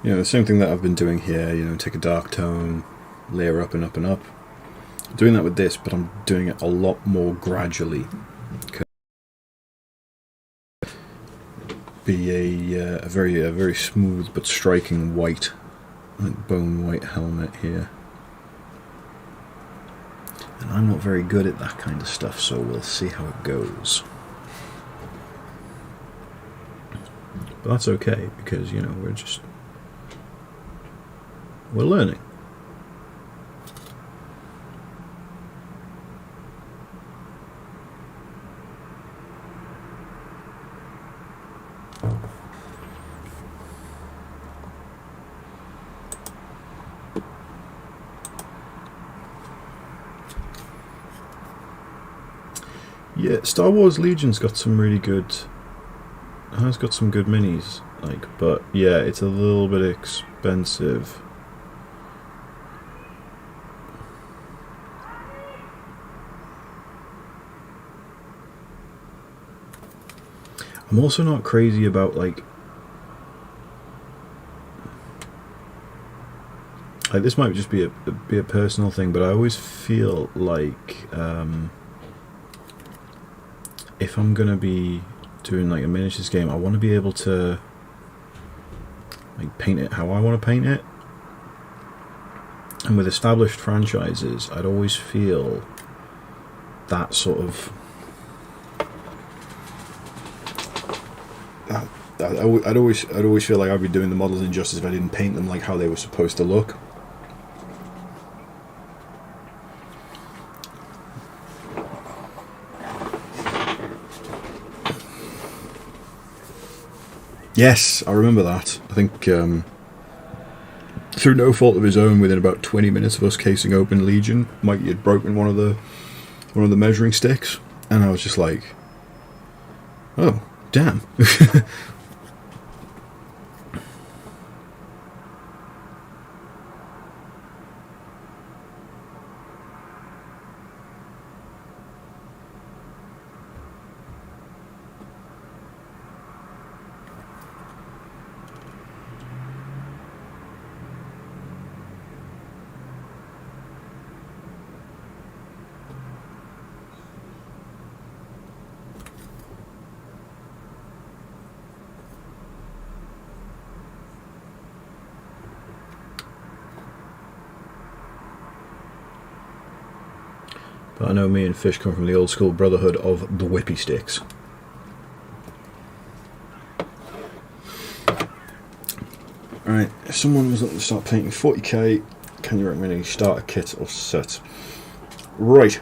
the same thing that I've been doing here, take a dark tone, layer up and up and up. I'm doing that with this, but I'm doing it a lot more gradually. Be a very smooth but striking white, like bone white helmet here. And I'm not very good at that kind of stuff, so we'll see how it goes. But that's okay, because, we're learning. Yeah, Star Wars Legion's got some really good... has got some good minis, but yeah, it's a little bit expensive. I'm also not crazy about this might just be a personal thing, but I always feel like if I'm gonna be doing a miniatures game, I want to be able to paint it how I want to paint it. And with established franchises, I'd always feel that sort of I'd always feel like I'd be doing the models injustice if I didn't paint them like how they were supposed to look. Yes, I remember that. I think through no fault of his own, within about 20 minutes of us casing open Legion, Mikey had broken one of the measuring sticks, and I was just like, "Oh, damn!" But I know me and Fish come from the old school brotherhood of the whippy sticks. Right, if someone was looking to start painting 40k, can you recommend any starter kit or set? Right,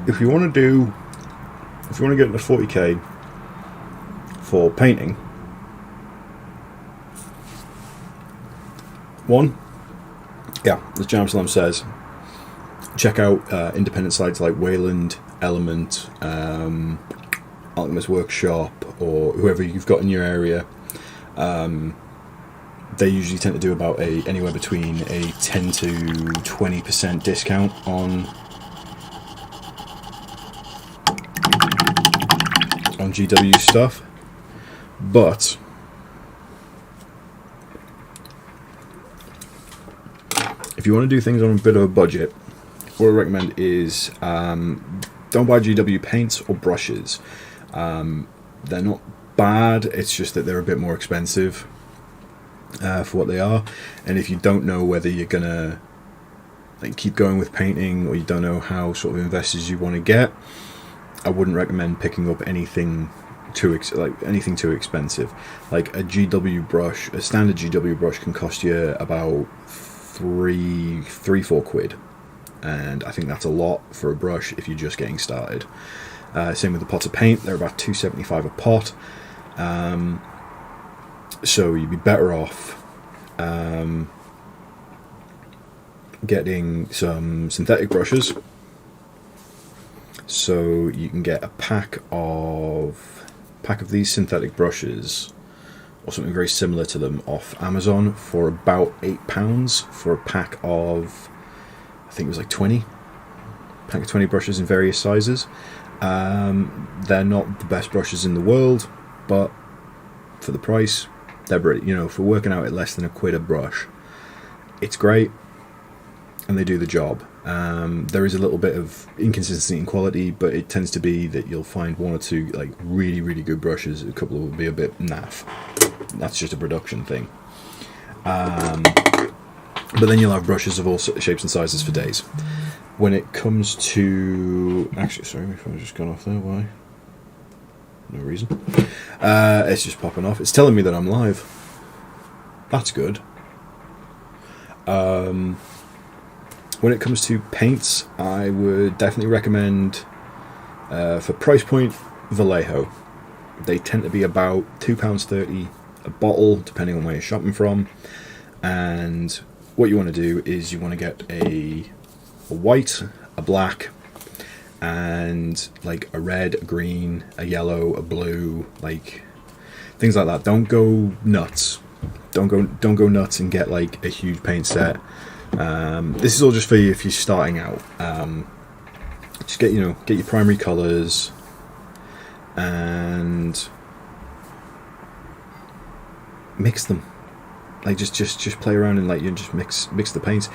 if you want to get into 40k for painting, one, yeah, as Jam Slam says, check out independent sites like Wayland, Element, Alchemist Workshop, or whoever you've got in your area. They usually tend to do about anywhere between a 10 to 20% discount on GW stuff. But if you want to do things on a bit of a budget, what I recommend is don't buy GW paints or brushes. They're not bad, it's just that they're a bit more expensive for what they are. And if you don't know whether you're gonna keep going with painting, or you don't know how sort of investors you want to get, I wouldn't recommend picking up anything too expensive. Like a GW brush, a standard GW brush can cost you about 3-4 quid, and I think that's a lot for a brush if you're just getting started. Same with the pots of paint, they're about $2.75 a pot. So you'd be better off getting some synthetic brushes. So you can get a pack of these synthetic brushes, or something very similar to them, off Amazon for about £8 for a pack of, I think it was like 20. Pack of 20 brushes in various sizes. They're not the best brushes in the world, but for the price, they're brilliant. You know, for working out at less than £1 a brush, it's great, and they do the job. There is a little bit of inconsistency in quality, but it tends to be that you'll find one or two really, really good brushes. A couple will be a bit naff. That's just a production thing. But then you'll have brushes of all shapes and sizes for days. When it comes to... Actually, sorry, my phone's just gone off there. Why? No reason. It's just popping off. It's telling me that I'm live. That's good. When it comes to paints, I would definitely recommend, for price point, Vallejo. They tend to be about £2.30 a bottle, depending on where you're shopping from. And what you want to do is you want to get a white, a black, and a red, a green, a yellow, a blue, things like that. Don't go nuts. Don't go nuts and get a huge paint set. This is all just for you if you're starting out. Just get your primary colours and mix them. Just play around and you just mix the paints.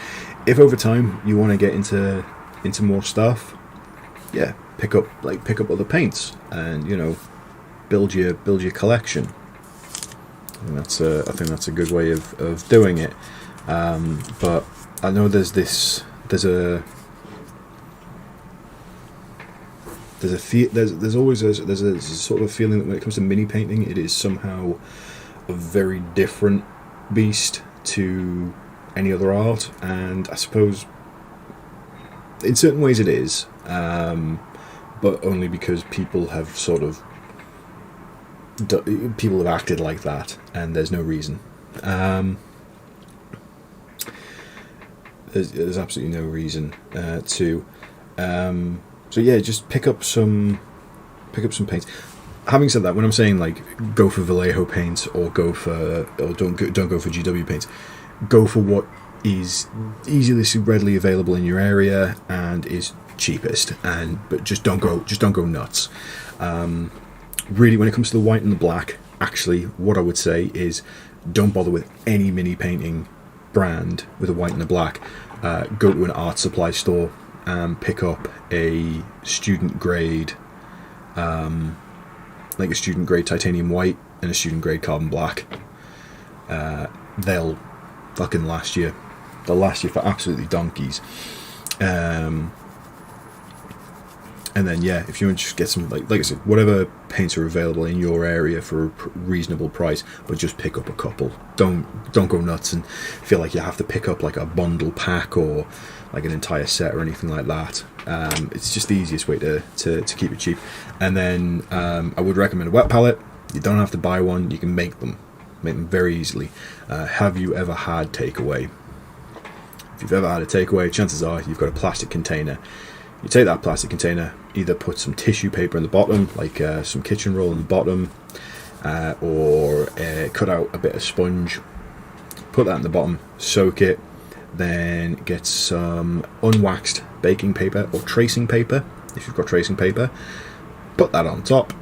If over time you want to get into more stuff, yeah, pick up other paints and build your collection. And I think that's a good way of doing it. But I know there's a sort of feeling that when it comes to mini painting, it is somehow a very different beast to any other art, and I suppose in certain ways it is, but only because people have acted like that, and there's no reason. There's absolutely no reason to. So yeah, just pick up some paints. Having said that, when I'm saying go for Vallejo paints or don't go for GW paints, go for what is easily readily available in your area and is cheapest. But just don't go nuts. Really, when it comes to the white and the black, actually, what I would say is don't bother with any mini painting brand with a white and a black. Go to an art supply store and pick up a student grade. A student grade titanium white and a student grade carbon black. They'll fucking last you. They'll last you for absolutely donkeys. And And then, yeah, if you want to just get some, like I said, whatever paints are available in your area for a reasonable price, but just pick up a couple. Don't go nuts and feel like you have to pick up like a bundle pack or like an entire set or anything like that. It's just the easiest way to keep it cheap. And then I would recommend a wet palette. You don't have to buy one. You can make them very easily. Have you ever had takeaway? If you've ever had a takeaway, chances are you've got a plastic container. You take that plastic container, either put some tissue paper in the bottom, like some kitchen roll in the bottom, or cut out a bit of sponge, put that in the bottom, soak it, then get some unwaxed baking paper or tracing paper, if you've got tracing paper, put that on top,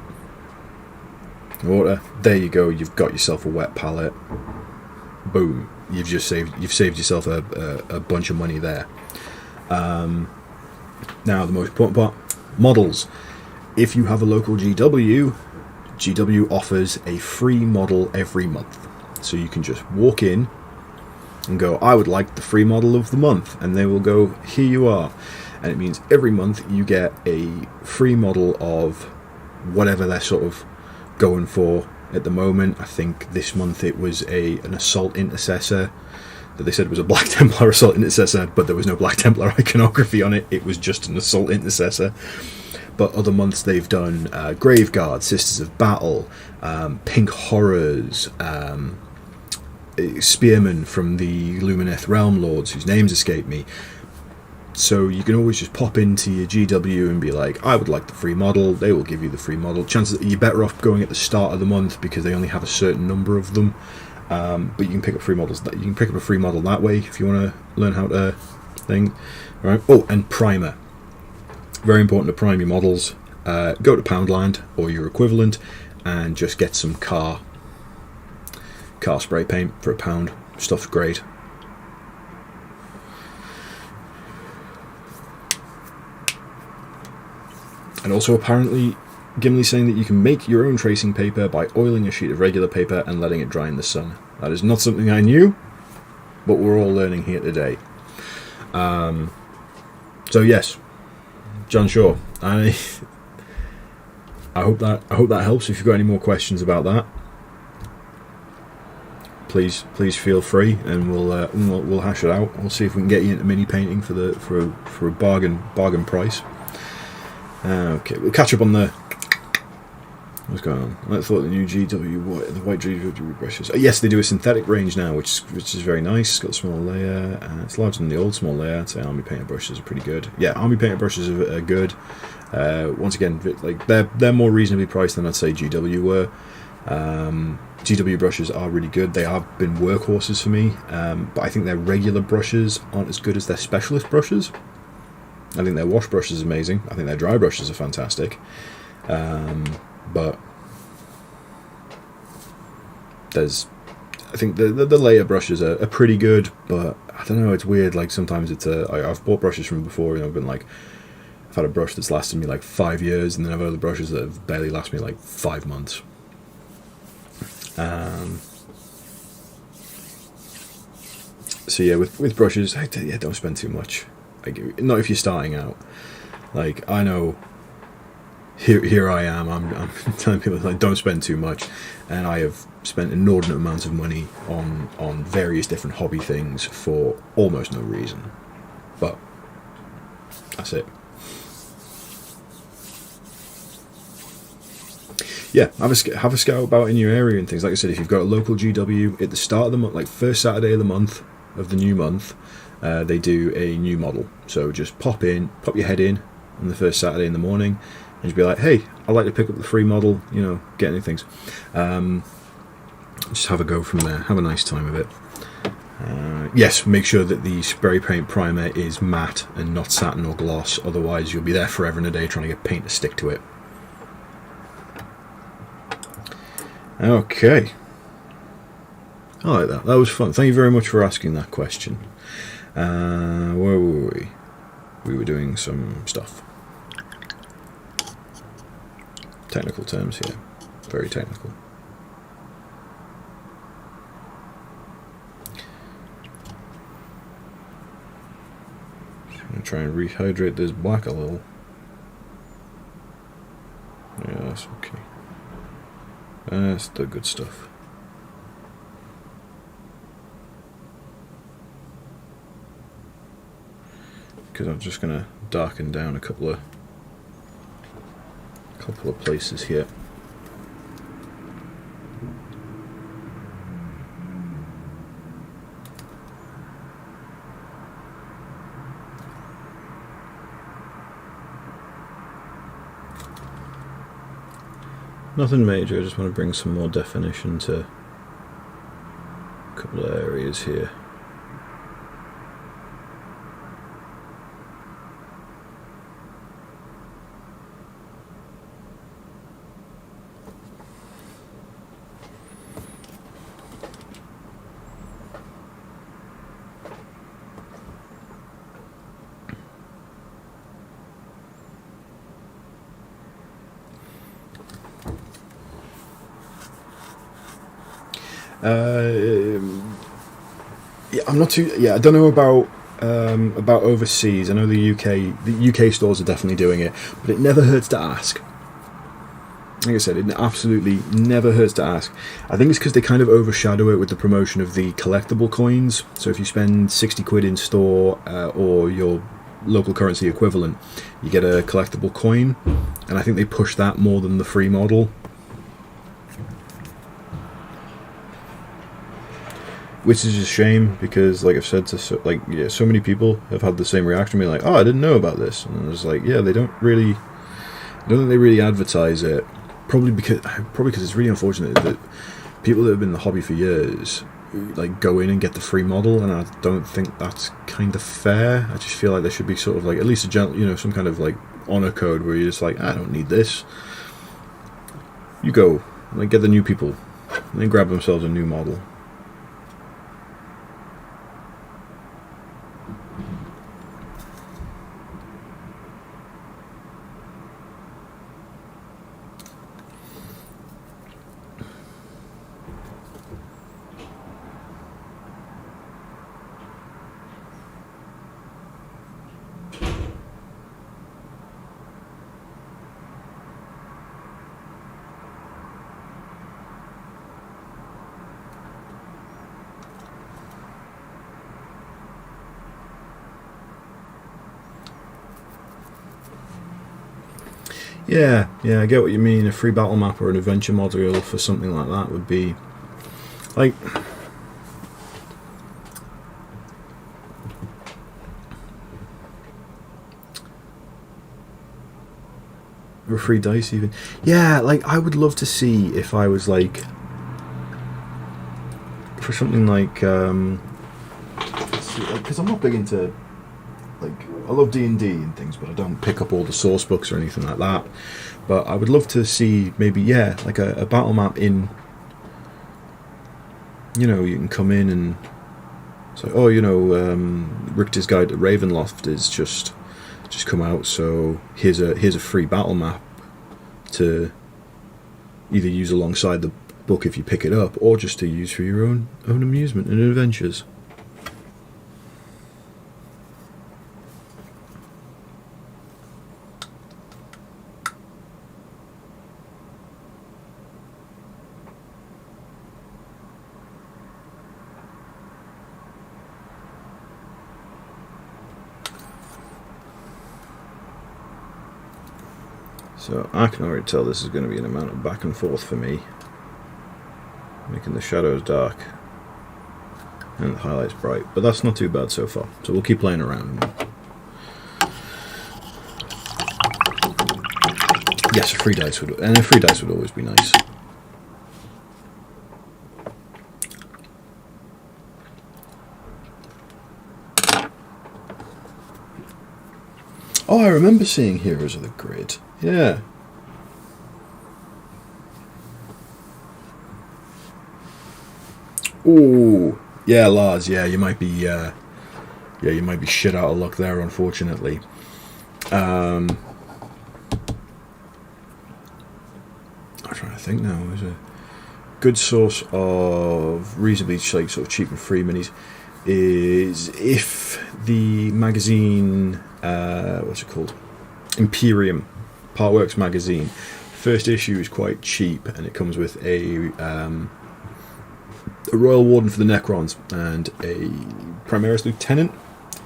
water, there you go, you've got yourself a wet palette, boom, you've saved yourself a bunch of money there. Now the most important part, models. If you have a local GW offers a free model every month. So you can just walk in and go, I would like the free model of the month, and they will go, here you are. And it means every month you get a free model of whatever they're sort of going for at the moment. I think this month it was an assault intercessor that they said was a Black Templar assault intercessor, but there was no Black Templar iconography on it. It was just an assault intercessor. But other months they've done Graveguard, Sisters of Battle, Pink Horrors, Spearmen from the Lumineth Realm Lords, whose names escape me. So you can always just pop into your GW and be like, I would like the free model. They will give you the free model. Chances you're better off going at the start of the month because they only have a certain number of them. But you can pick up free models. You can pick up a free model that way if you want to learn how to thing. Right. Oh, and primer. Very important to prime your models. Go to Poundland or your equivalent and just get some car spray paint for £1. Stuff's great. And also apparently Gimli's saying that you can make your own tracing paper by oiling a sheet of regular paper and letting it dry in the sun. That is not something I knew, but we're all learning here today. So yes, John Shaw. I hope that helps. If you've got any more questions about that, please feel free, and we'll hash it out. We'll see if we can get you into mini painting for a bargain price. Okay, we'll catch up on the. What's going on? I thought the new the white GW brushes. Yes, they do a synthetic range now, which is very nice. It's got a small layer. It's larger than the old small layer. I'd say army painted brushes are pretty good. Yeah, army painted brushes are good. Once again, like they're more reasonably priced than I'd say GW were. GW brushes are really good. They have been workhorses for me, but I think their regular brushes aren't as good as their specialist brushes. I think their wash brush is amazing. I think their dry brushes are fantastic. But I think the layer brushes are pretty good, but I don't know, it's weird. Like sometimes I've bought brushes from before, and I've been like, I've had a brush that's lasted me like 5 years, and then I've had other brushes that have barely lasted me like 5 months. So yeah, with brushes, don't spend too much. Like, not if you're starting out. Like, I know. Here I am. I'm telling people like don't spend too much, and I have spent inordinate amounts of money on various different hobby things for almost no reason. But that's it. Yeah, have a scout about in your area and things. Like I said, if you've got a local GW at the start of the month, like first Saturday of the month of the new month, they do a new model. So just pop your head in on the first Saturday in the morning. And just be like, hey, I'd like to pick up the free model, get any things. Just have a go from there. Have a nice time of it. Yes, make sure that the spray paint primer is matte and not satin or gloss. Otherwise, you'll be there forever and a day trying to get paint to stick to it. Okay. I like that. That was fun. Thank you very much for asking that question. Where were we? We were doing some stuff. Technical terms here, very technical. I'm going to try and rehydrate this black a little. Yes, okay. That's the good stuff. Because I'm just going to darken down a couple of places here. Nothing major, I just want to bring some more definition to a couple of areas here. Yeah, I'm not too. Yeah, I don't know about overseas. I know the UK stores are definitely doing it, but it never hurts to ask. Like I said, it absolutely never hurts to ask. I think it's because they kind of overshadow it with the promotion of the collectible coins. So if you spend 60 quid in store or your local currency equivalent, you get a collectible coin, and I think they push that more than the free model. Which is a shame because, like I've said to so many people have had the same reaction, being like, "Oh, I didn't know about this," and I was like, "Yeah, I don't think they really advertise it. Probably because it's really unfortunate that people that have been in the hobby for years like go in and get the free model, and I don't think that's kind of fair. I just feel like there should be sort of like at least some kind of like honor code where you're just like, I don't need this. You go, like, get the new people, and then grab themselves a new model." Yeah, I get what you mean. A free battle map or an adventure module for something like that would be like, or free dice even. Yeah, like I would love to see if I was like for something like because I'm not big into, like, I love D&D and things, but I don't pick up all the source books or anything like that. But I would love to see maybe, like a battle map in, you can come in and say, oh, Richter's Guide to Ravenloft is just come out, so here's a free battle map to either use alongside the book if you pick it up, or just to use for your own amusement and adventures. So I can already tell this is going to be an amount of back and forth for me, making the shadows dark and the highlights bright, but that's not too bad so far, so we'll keep playing around. Yes, a free dice would always be nice. Oh, I remember seeing Heroes of the Grid. Yeah. Ooh, yeah, Lars. Yeah, you might be shit out of luck there, unfortunately. I'm trying to think now. There's a good source of reasonably sort of cheap and free minis is if the magazine, what's it called? Imperium Partworks magazine first issue is quite cheap, and it comes with a Royal Warden for the Necrons and a Primaris Lieutenant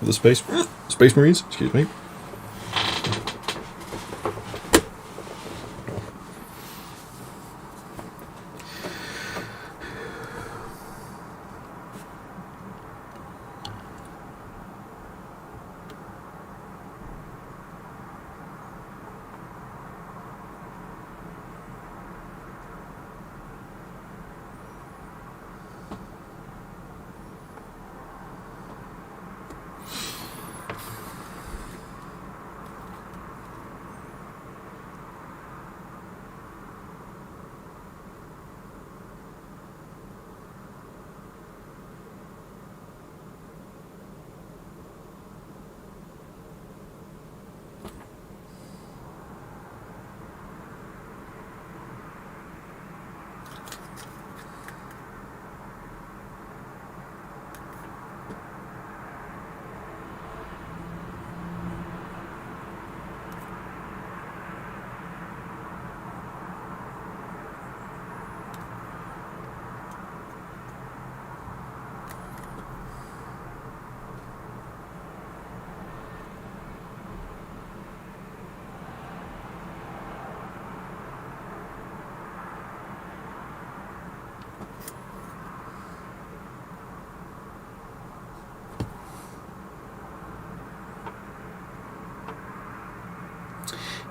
of the Space Marines. Excuse me.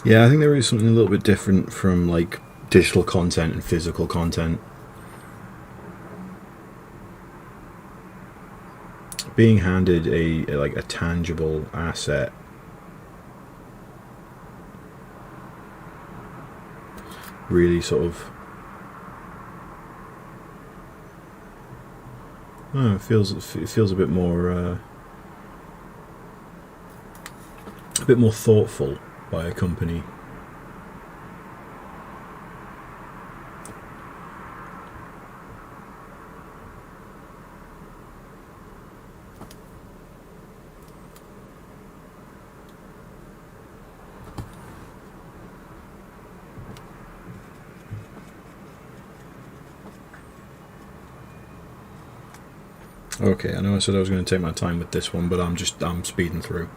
Yeah, I think there is something a little bit different from like digital content and physical content. Being handed a tangible asset really sort of it feels a bit more thoughtful by a company. Okay, I know I said I was going to take my time with this one, but I'm speeding through.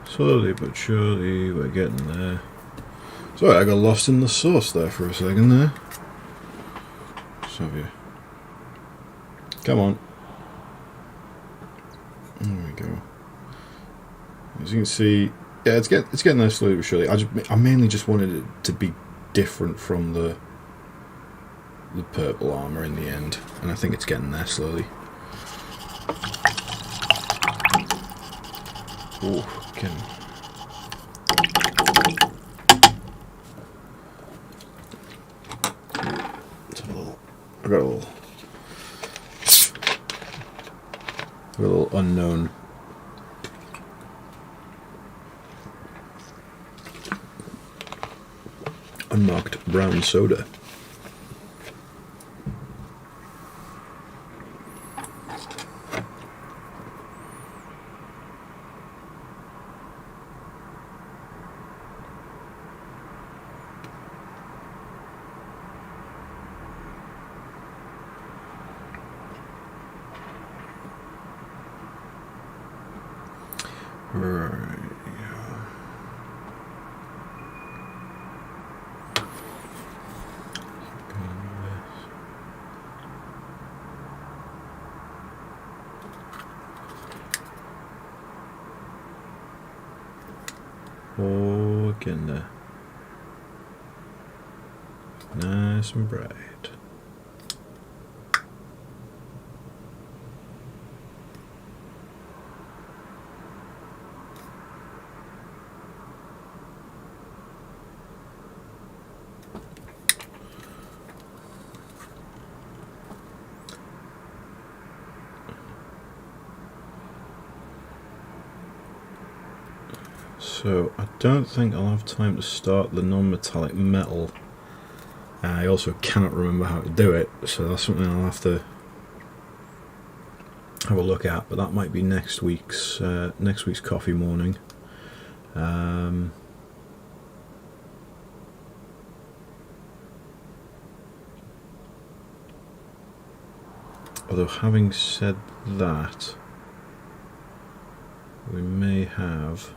Slowly but surely we're getting there. Sorry, I got lost in the sauce there for a second there. So yeah. Come on. As you can see, yeah, it's getting there slowly but surely. I mainly just wanted it to be different from the purple armour in the end, and I think it's getting there slowly. Oh, again. I got a little unknown unmarked brown soda. Right. Oh, again there. Nice and bright. So I don't think I'll have time to start the non-metallic metal. I also cannot remember how to do it, so that's something I'll have to have a look at. But that might be next week's coffee morning. Although having said that, we may have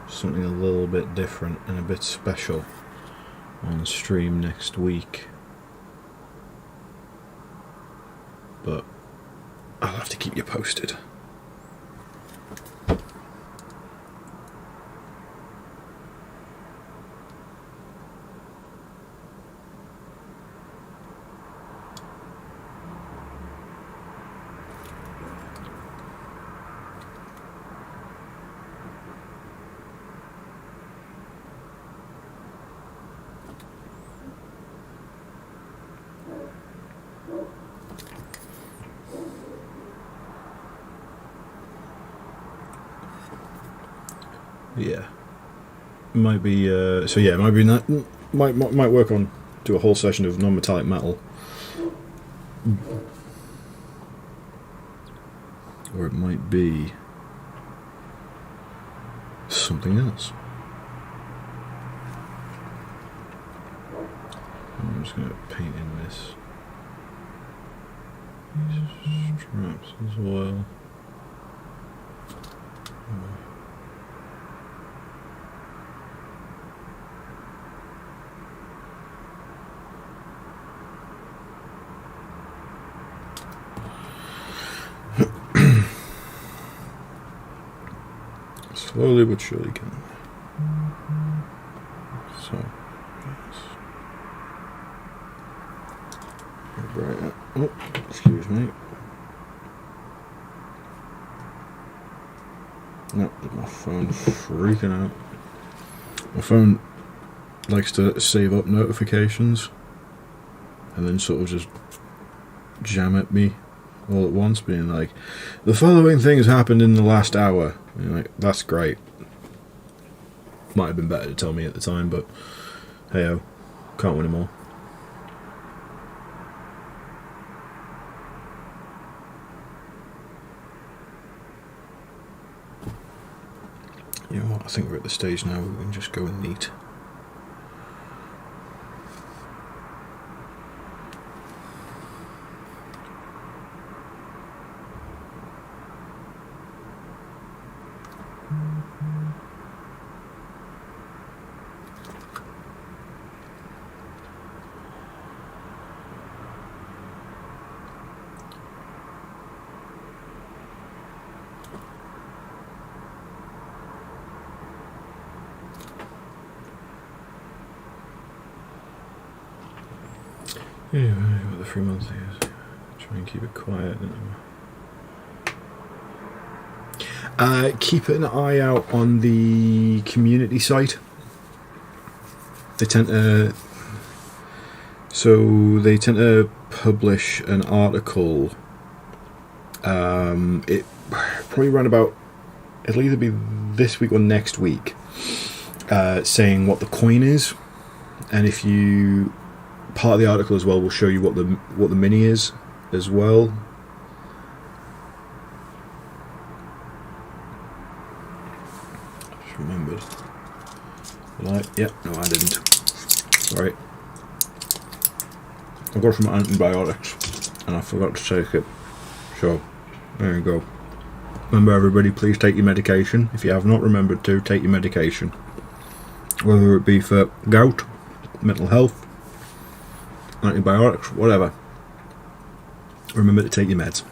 something a little bit different and a bit special on stream next week, but I'll have to keep you posted. Yeah, might be. So yeah, might be that. Might work on do a whole session of non-metallic metal, or it might be something else. I'm just going to paint in this these straps as well. Slowly but surely getting there. So, yes. Right. Oh, excuse me. No, my phone's freaking out. My phone likes to save up notifications and then sort of just jam at me all at once, being like, the following things happened in the last hour. And you're like, that's great. Might have been better to tell me at the time, but hey-oh, can't win them all. You know what, I think we're at the stage now where we can just go neat. Anyway, what the 3 months is. Try and keep it quiet. Keep an eye out on the community site. They tend to publish an article. It probably run about. It'll either be this week or next week, saying what the coin is, and if you part of the article as well will show you what the mini is as well. Just remembered. Yeah, no, I didn't. Sorry. I got some antibiotics and I forgot to take it. So, there you go. Remember, everybody, please take your medication. If you have not remembered to, take your medication. Whether it be for gout, mental health, antibiotics, whatever. Remember to take your meds.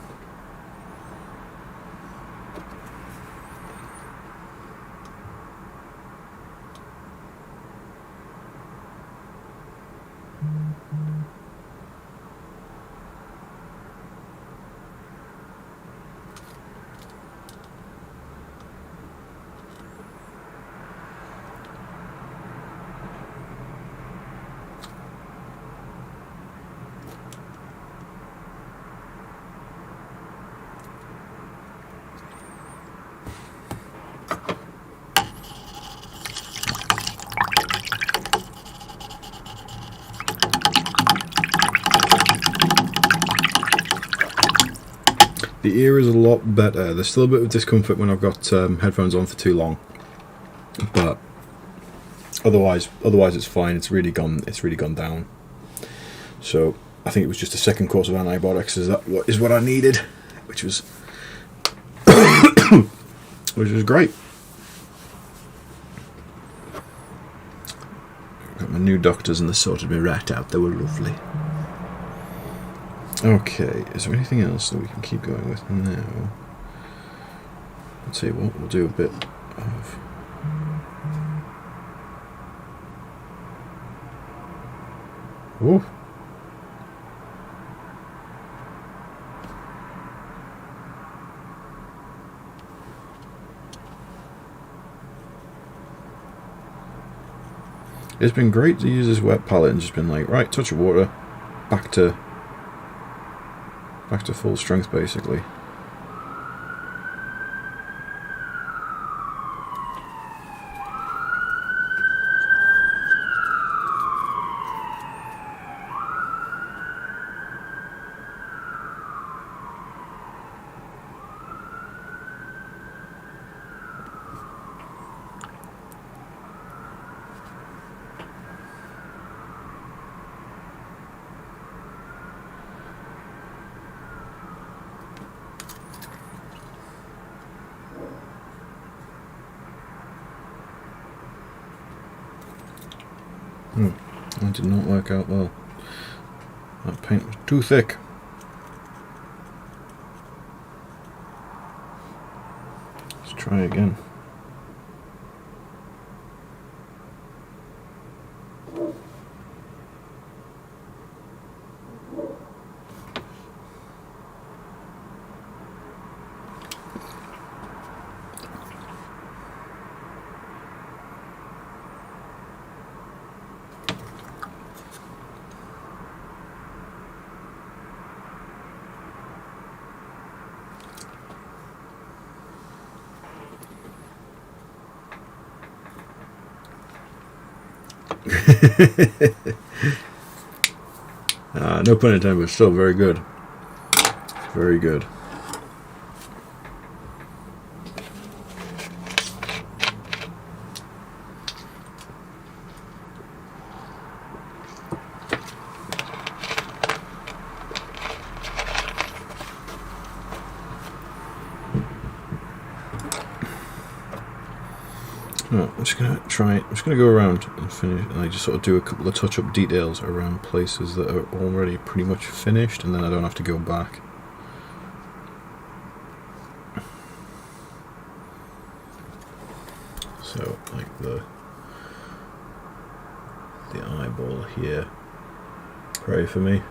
The ear is a lot better. There's still a bit of discomfort when I've got headphones on for too long, but otherwise it's fine. It's really gone down. So I think it was just a second course of antibiotics. Is what I needed, which was great. Got my new doctors and they sorted me right out. They were lovely. Okay, is there anything else that we can keep going with now? I'll tell you what, we'll do a bit of... Ooh. It's been great to use this wet palette and just been like, right, touch of water, back to full strength basically. That did not work out well. That paint was too thick. Let's try again. No pun intended, but still very good. Very good. I'm just gonna go around and finish, and I just sort of do a couple of touch-up details around places that are already pretty much finished, and then I don't have to go back. So, like the eyeball here. Pray for me.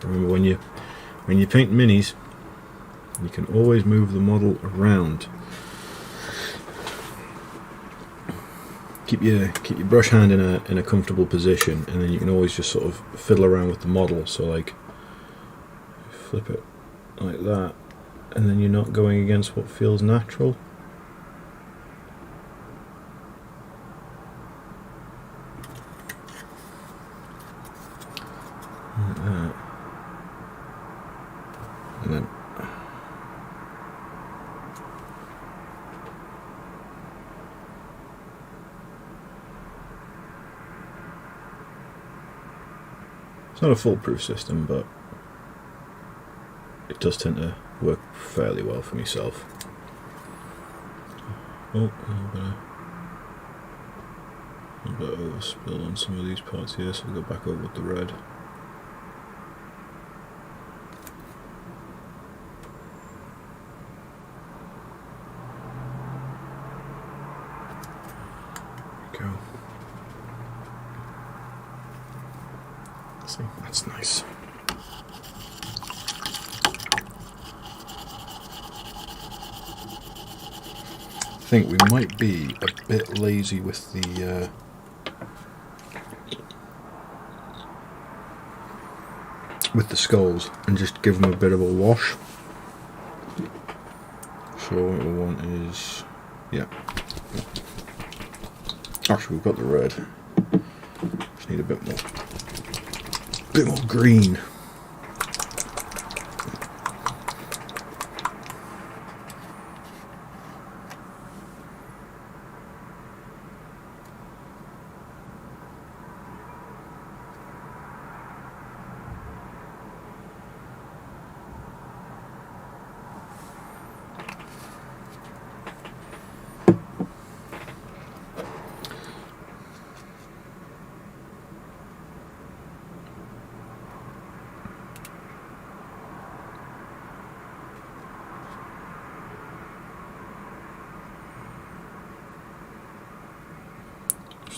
Remember, when you paint minis, you can always move the model around. Keep your brush hand in a comfortable position, and then you can always just sort of fiddle around with the model. So like, flip it like that, and then you're not going against what feels natural. Like that. And then it's not a foolproof system, but it does tend to work fairly well for myself. Oh, a bit of overspill on some of these parts here, so we'll go back over with the red. There we go. See, that's nice. I think we might be a bit lazy with the skulls and just give them a bit of a wash. So what we want is, yeah. Actually, we've got the red. Just need a bit more green.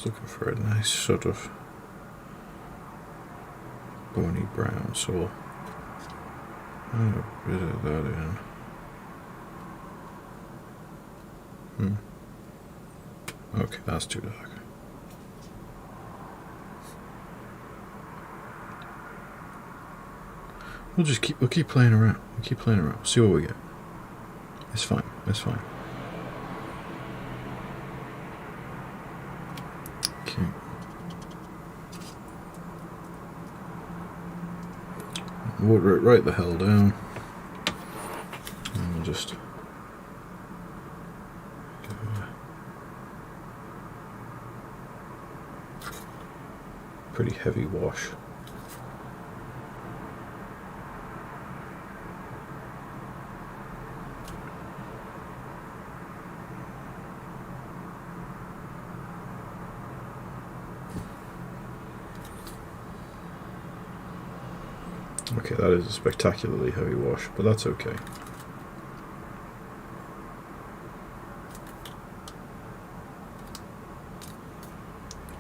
Looking for a nice sort of bony brown, so we'll add a bit of that in. Okay, that's too dark. We'll keep playing around. We'll keep playing around. See what we get. It's fine. It's fine. Okay. Water it right the hell down. And we'll just give it a pretty heavy wash. Okay, that is a spectacularly heavy wash, but that's okay.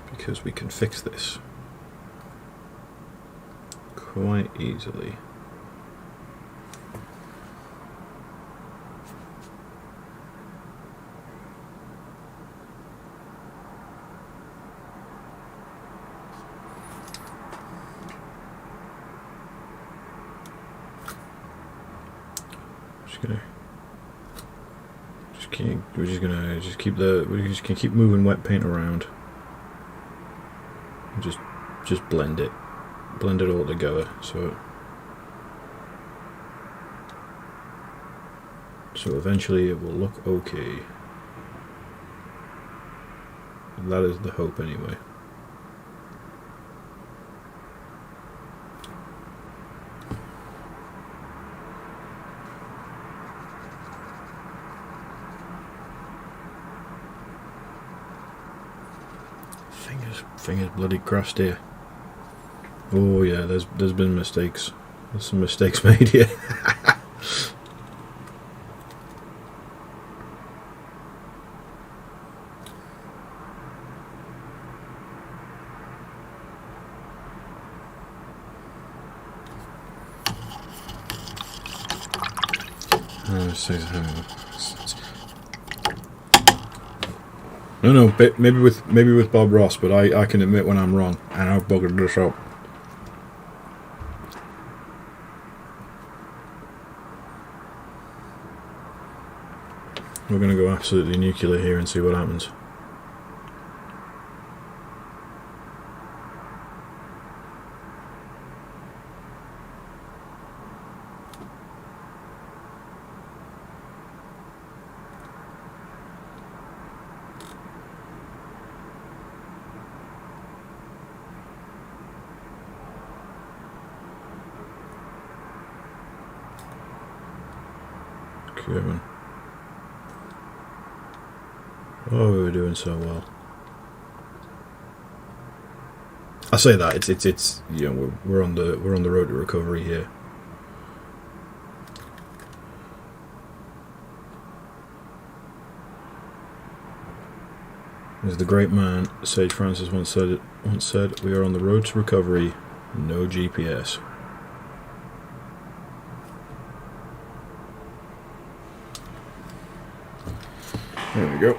Because we can fix this quite easily. We're just gonna keep moving wet paint around. And just blend it all together, so eventually it will look okay. And that is the hope, anyway. Fingers bloody crossed here. Oh yeah, there's been mistakes. There's some mistakes made here. No, maybe with Bob Ross, but I can admit when I'm wrong, and I've buggered this up. We're going to go absolutely nuclear here and see what happens. Kevin. Oh, we were doing so well. I say that it's you know we're on the road to recovery here. As the great man Sage Francis once said, we are on the road to recovery, no GPS. There we go.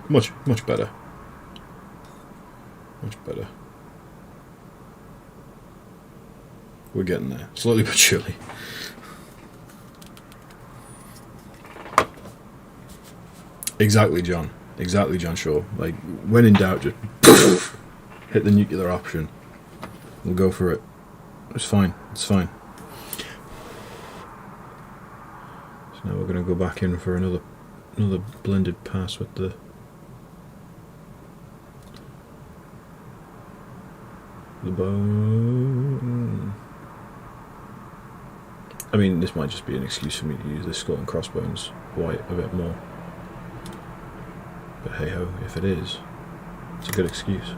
Much better. Much better. We're getting there, slowly but surely. Exactly, John. Exactly, John Shaw. Like, when in doubt, just hit the nuclear option. We'll go for it. It's fine. It's fine. So now we're going to go back in for another blended pass with the bone. I mean, this might just be an excuse for me to use this skull and crossbones white a bit more. But hey ho, if it is, it's a good excuse.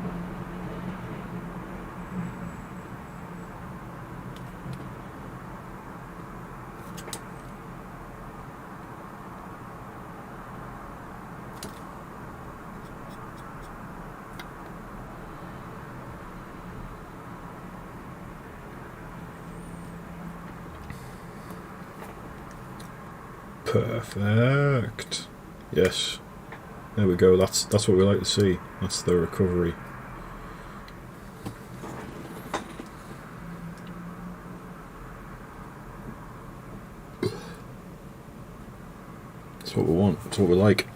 Perfect. Yes. There we go. That's what we like to see. That's the recovery. That's what we want. That's what we like.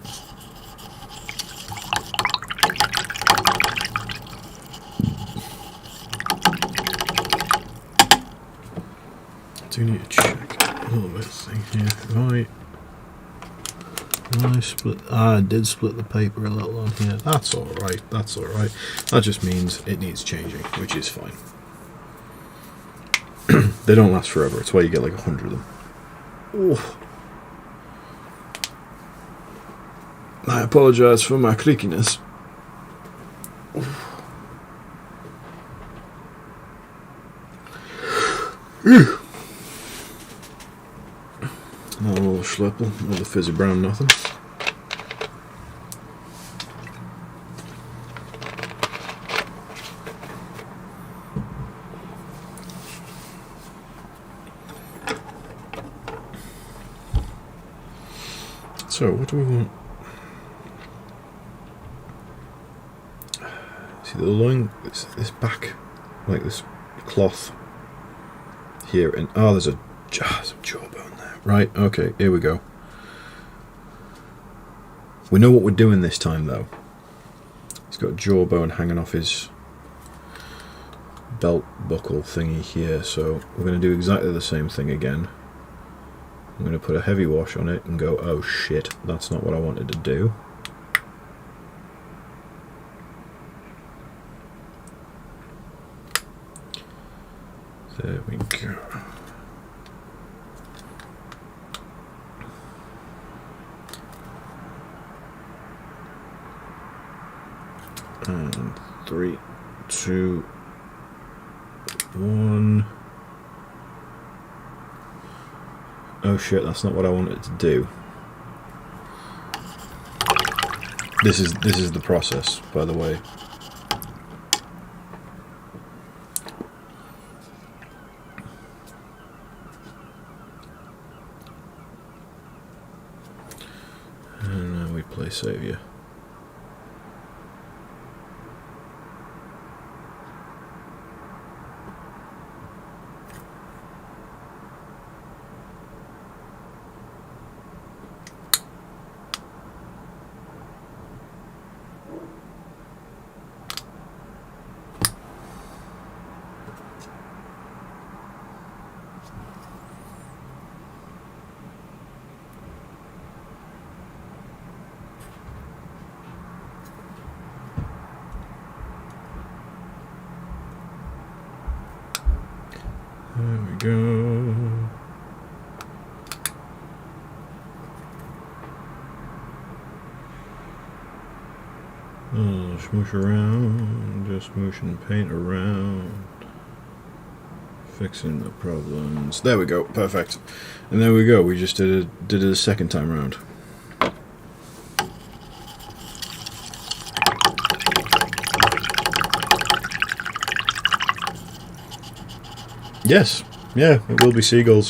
I do need to check a little bit of thing here. Right. I did split the paper a little on here. That's alright, that's alright. That just means it needs changing, which is fine. They don't last forever, it's why you get like 100 of them. Oh. I apologise for my creakiness. Not a little schleppel, a little fizzy brown nothing. So, what do we want? See the loin, this back, like this cloth here, and oh, there's a jawbone there. Right, okay, here we go. We know what we're doing this time, though. He's got a jawbone hanging off his belt buckle thingy here, so we're going to do exactly the same thing again. I'm going to put a heavy wash on it and go, oh shit, that's not what I wanted to do. There we go. And 3, 2, 1. Oh shit, that's not what I wanted to do. This is the process, by the way. we play Saviour. There we go. Oh, smoosh around, just smoosh and paint around. Fixing the problems. There we go, perfect. And there we go, we just did it a second time round. Yes, yeah, it will be seagulls.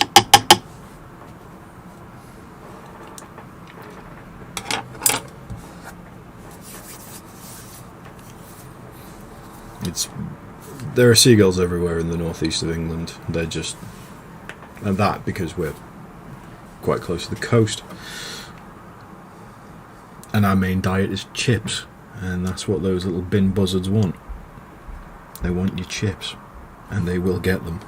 There are seagulls everywhere in the northeast of England. They're just, and that because we're quite close to the coast. And our main diet is chips, and that's what those little bin buzzards want. They want your chips, and they will get them.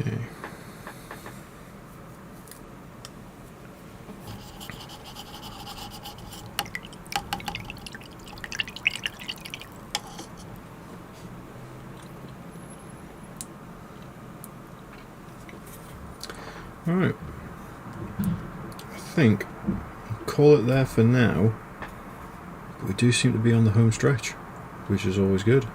Okay. Alright. I think I'll call it there for now. But we do seem to be on the home stretch, which is always good.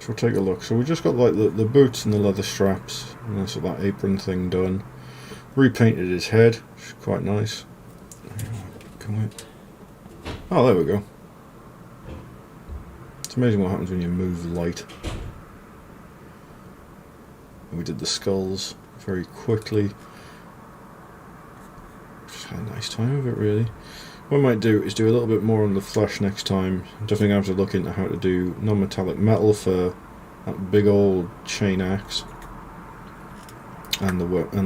We'll take a look. So we just got like the boots and the leather straps, and that's that apron thing done. Repainted his head, which is quite nice. Can we? Oh, there we go. It's amazing what happens when you move light. And we did the skulls very quickly. Just had a nice time of it, really. What I might do is do a little bit more on the flesh next time. I'm definitely going to have to look into how to do non-metallic metal for that big old chain axe and the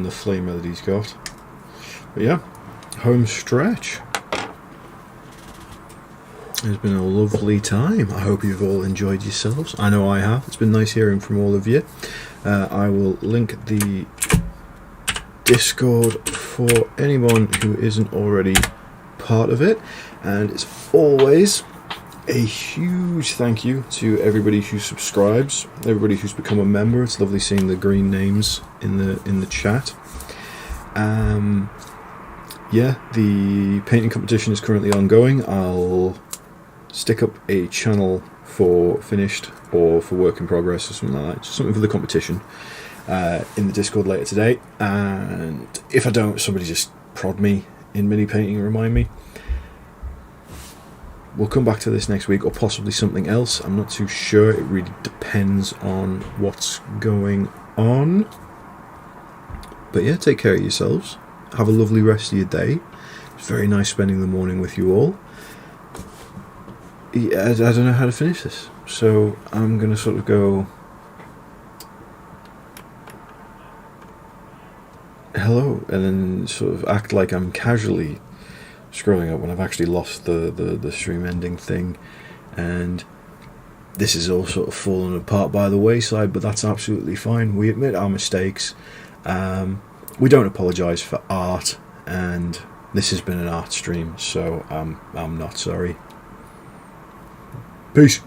flamer that he's got. But yeah, home stretch. It's been a lovely time. I hope you've all enjoyed yourselves. I know I have. It's been nice hearing from all of you. I will link the Discord for anyone who isn't already part of it, and it's always a huge thank you to everybody who subscribes, everybody who's become a member. It's lovely seeing the green names in the chat. Yeah, the painting competition is currently ongoing. I'll stick up a channel for finished or for work in progress or something like that, just something for the competition in the Discord later today. And if I don't, somebody just prod me in mini painting and remind me. We'll come back to this next week, or possibly something else. I'm not too sure. It really depends on what's going on. But yeah, take care of yourselves. Have a lovely rest of your day. It's very nice spending the morning with you all. Yeah, I don't know how to finish this, so I'm going to sort of go hello, and then sort of act like I'm casually scrolling up when I've actually lost the stream ending thing, and this is all sort of fallen apart by the wayside, but that's absolutely fine. We admit our mistakes, We don't apologise for art, and this has been an art stream, so I'm not sorry. Peace.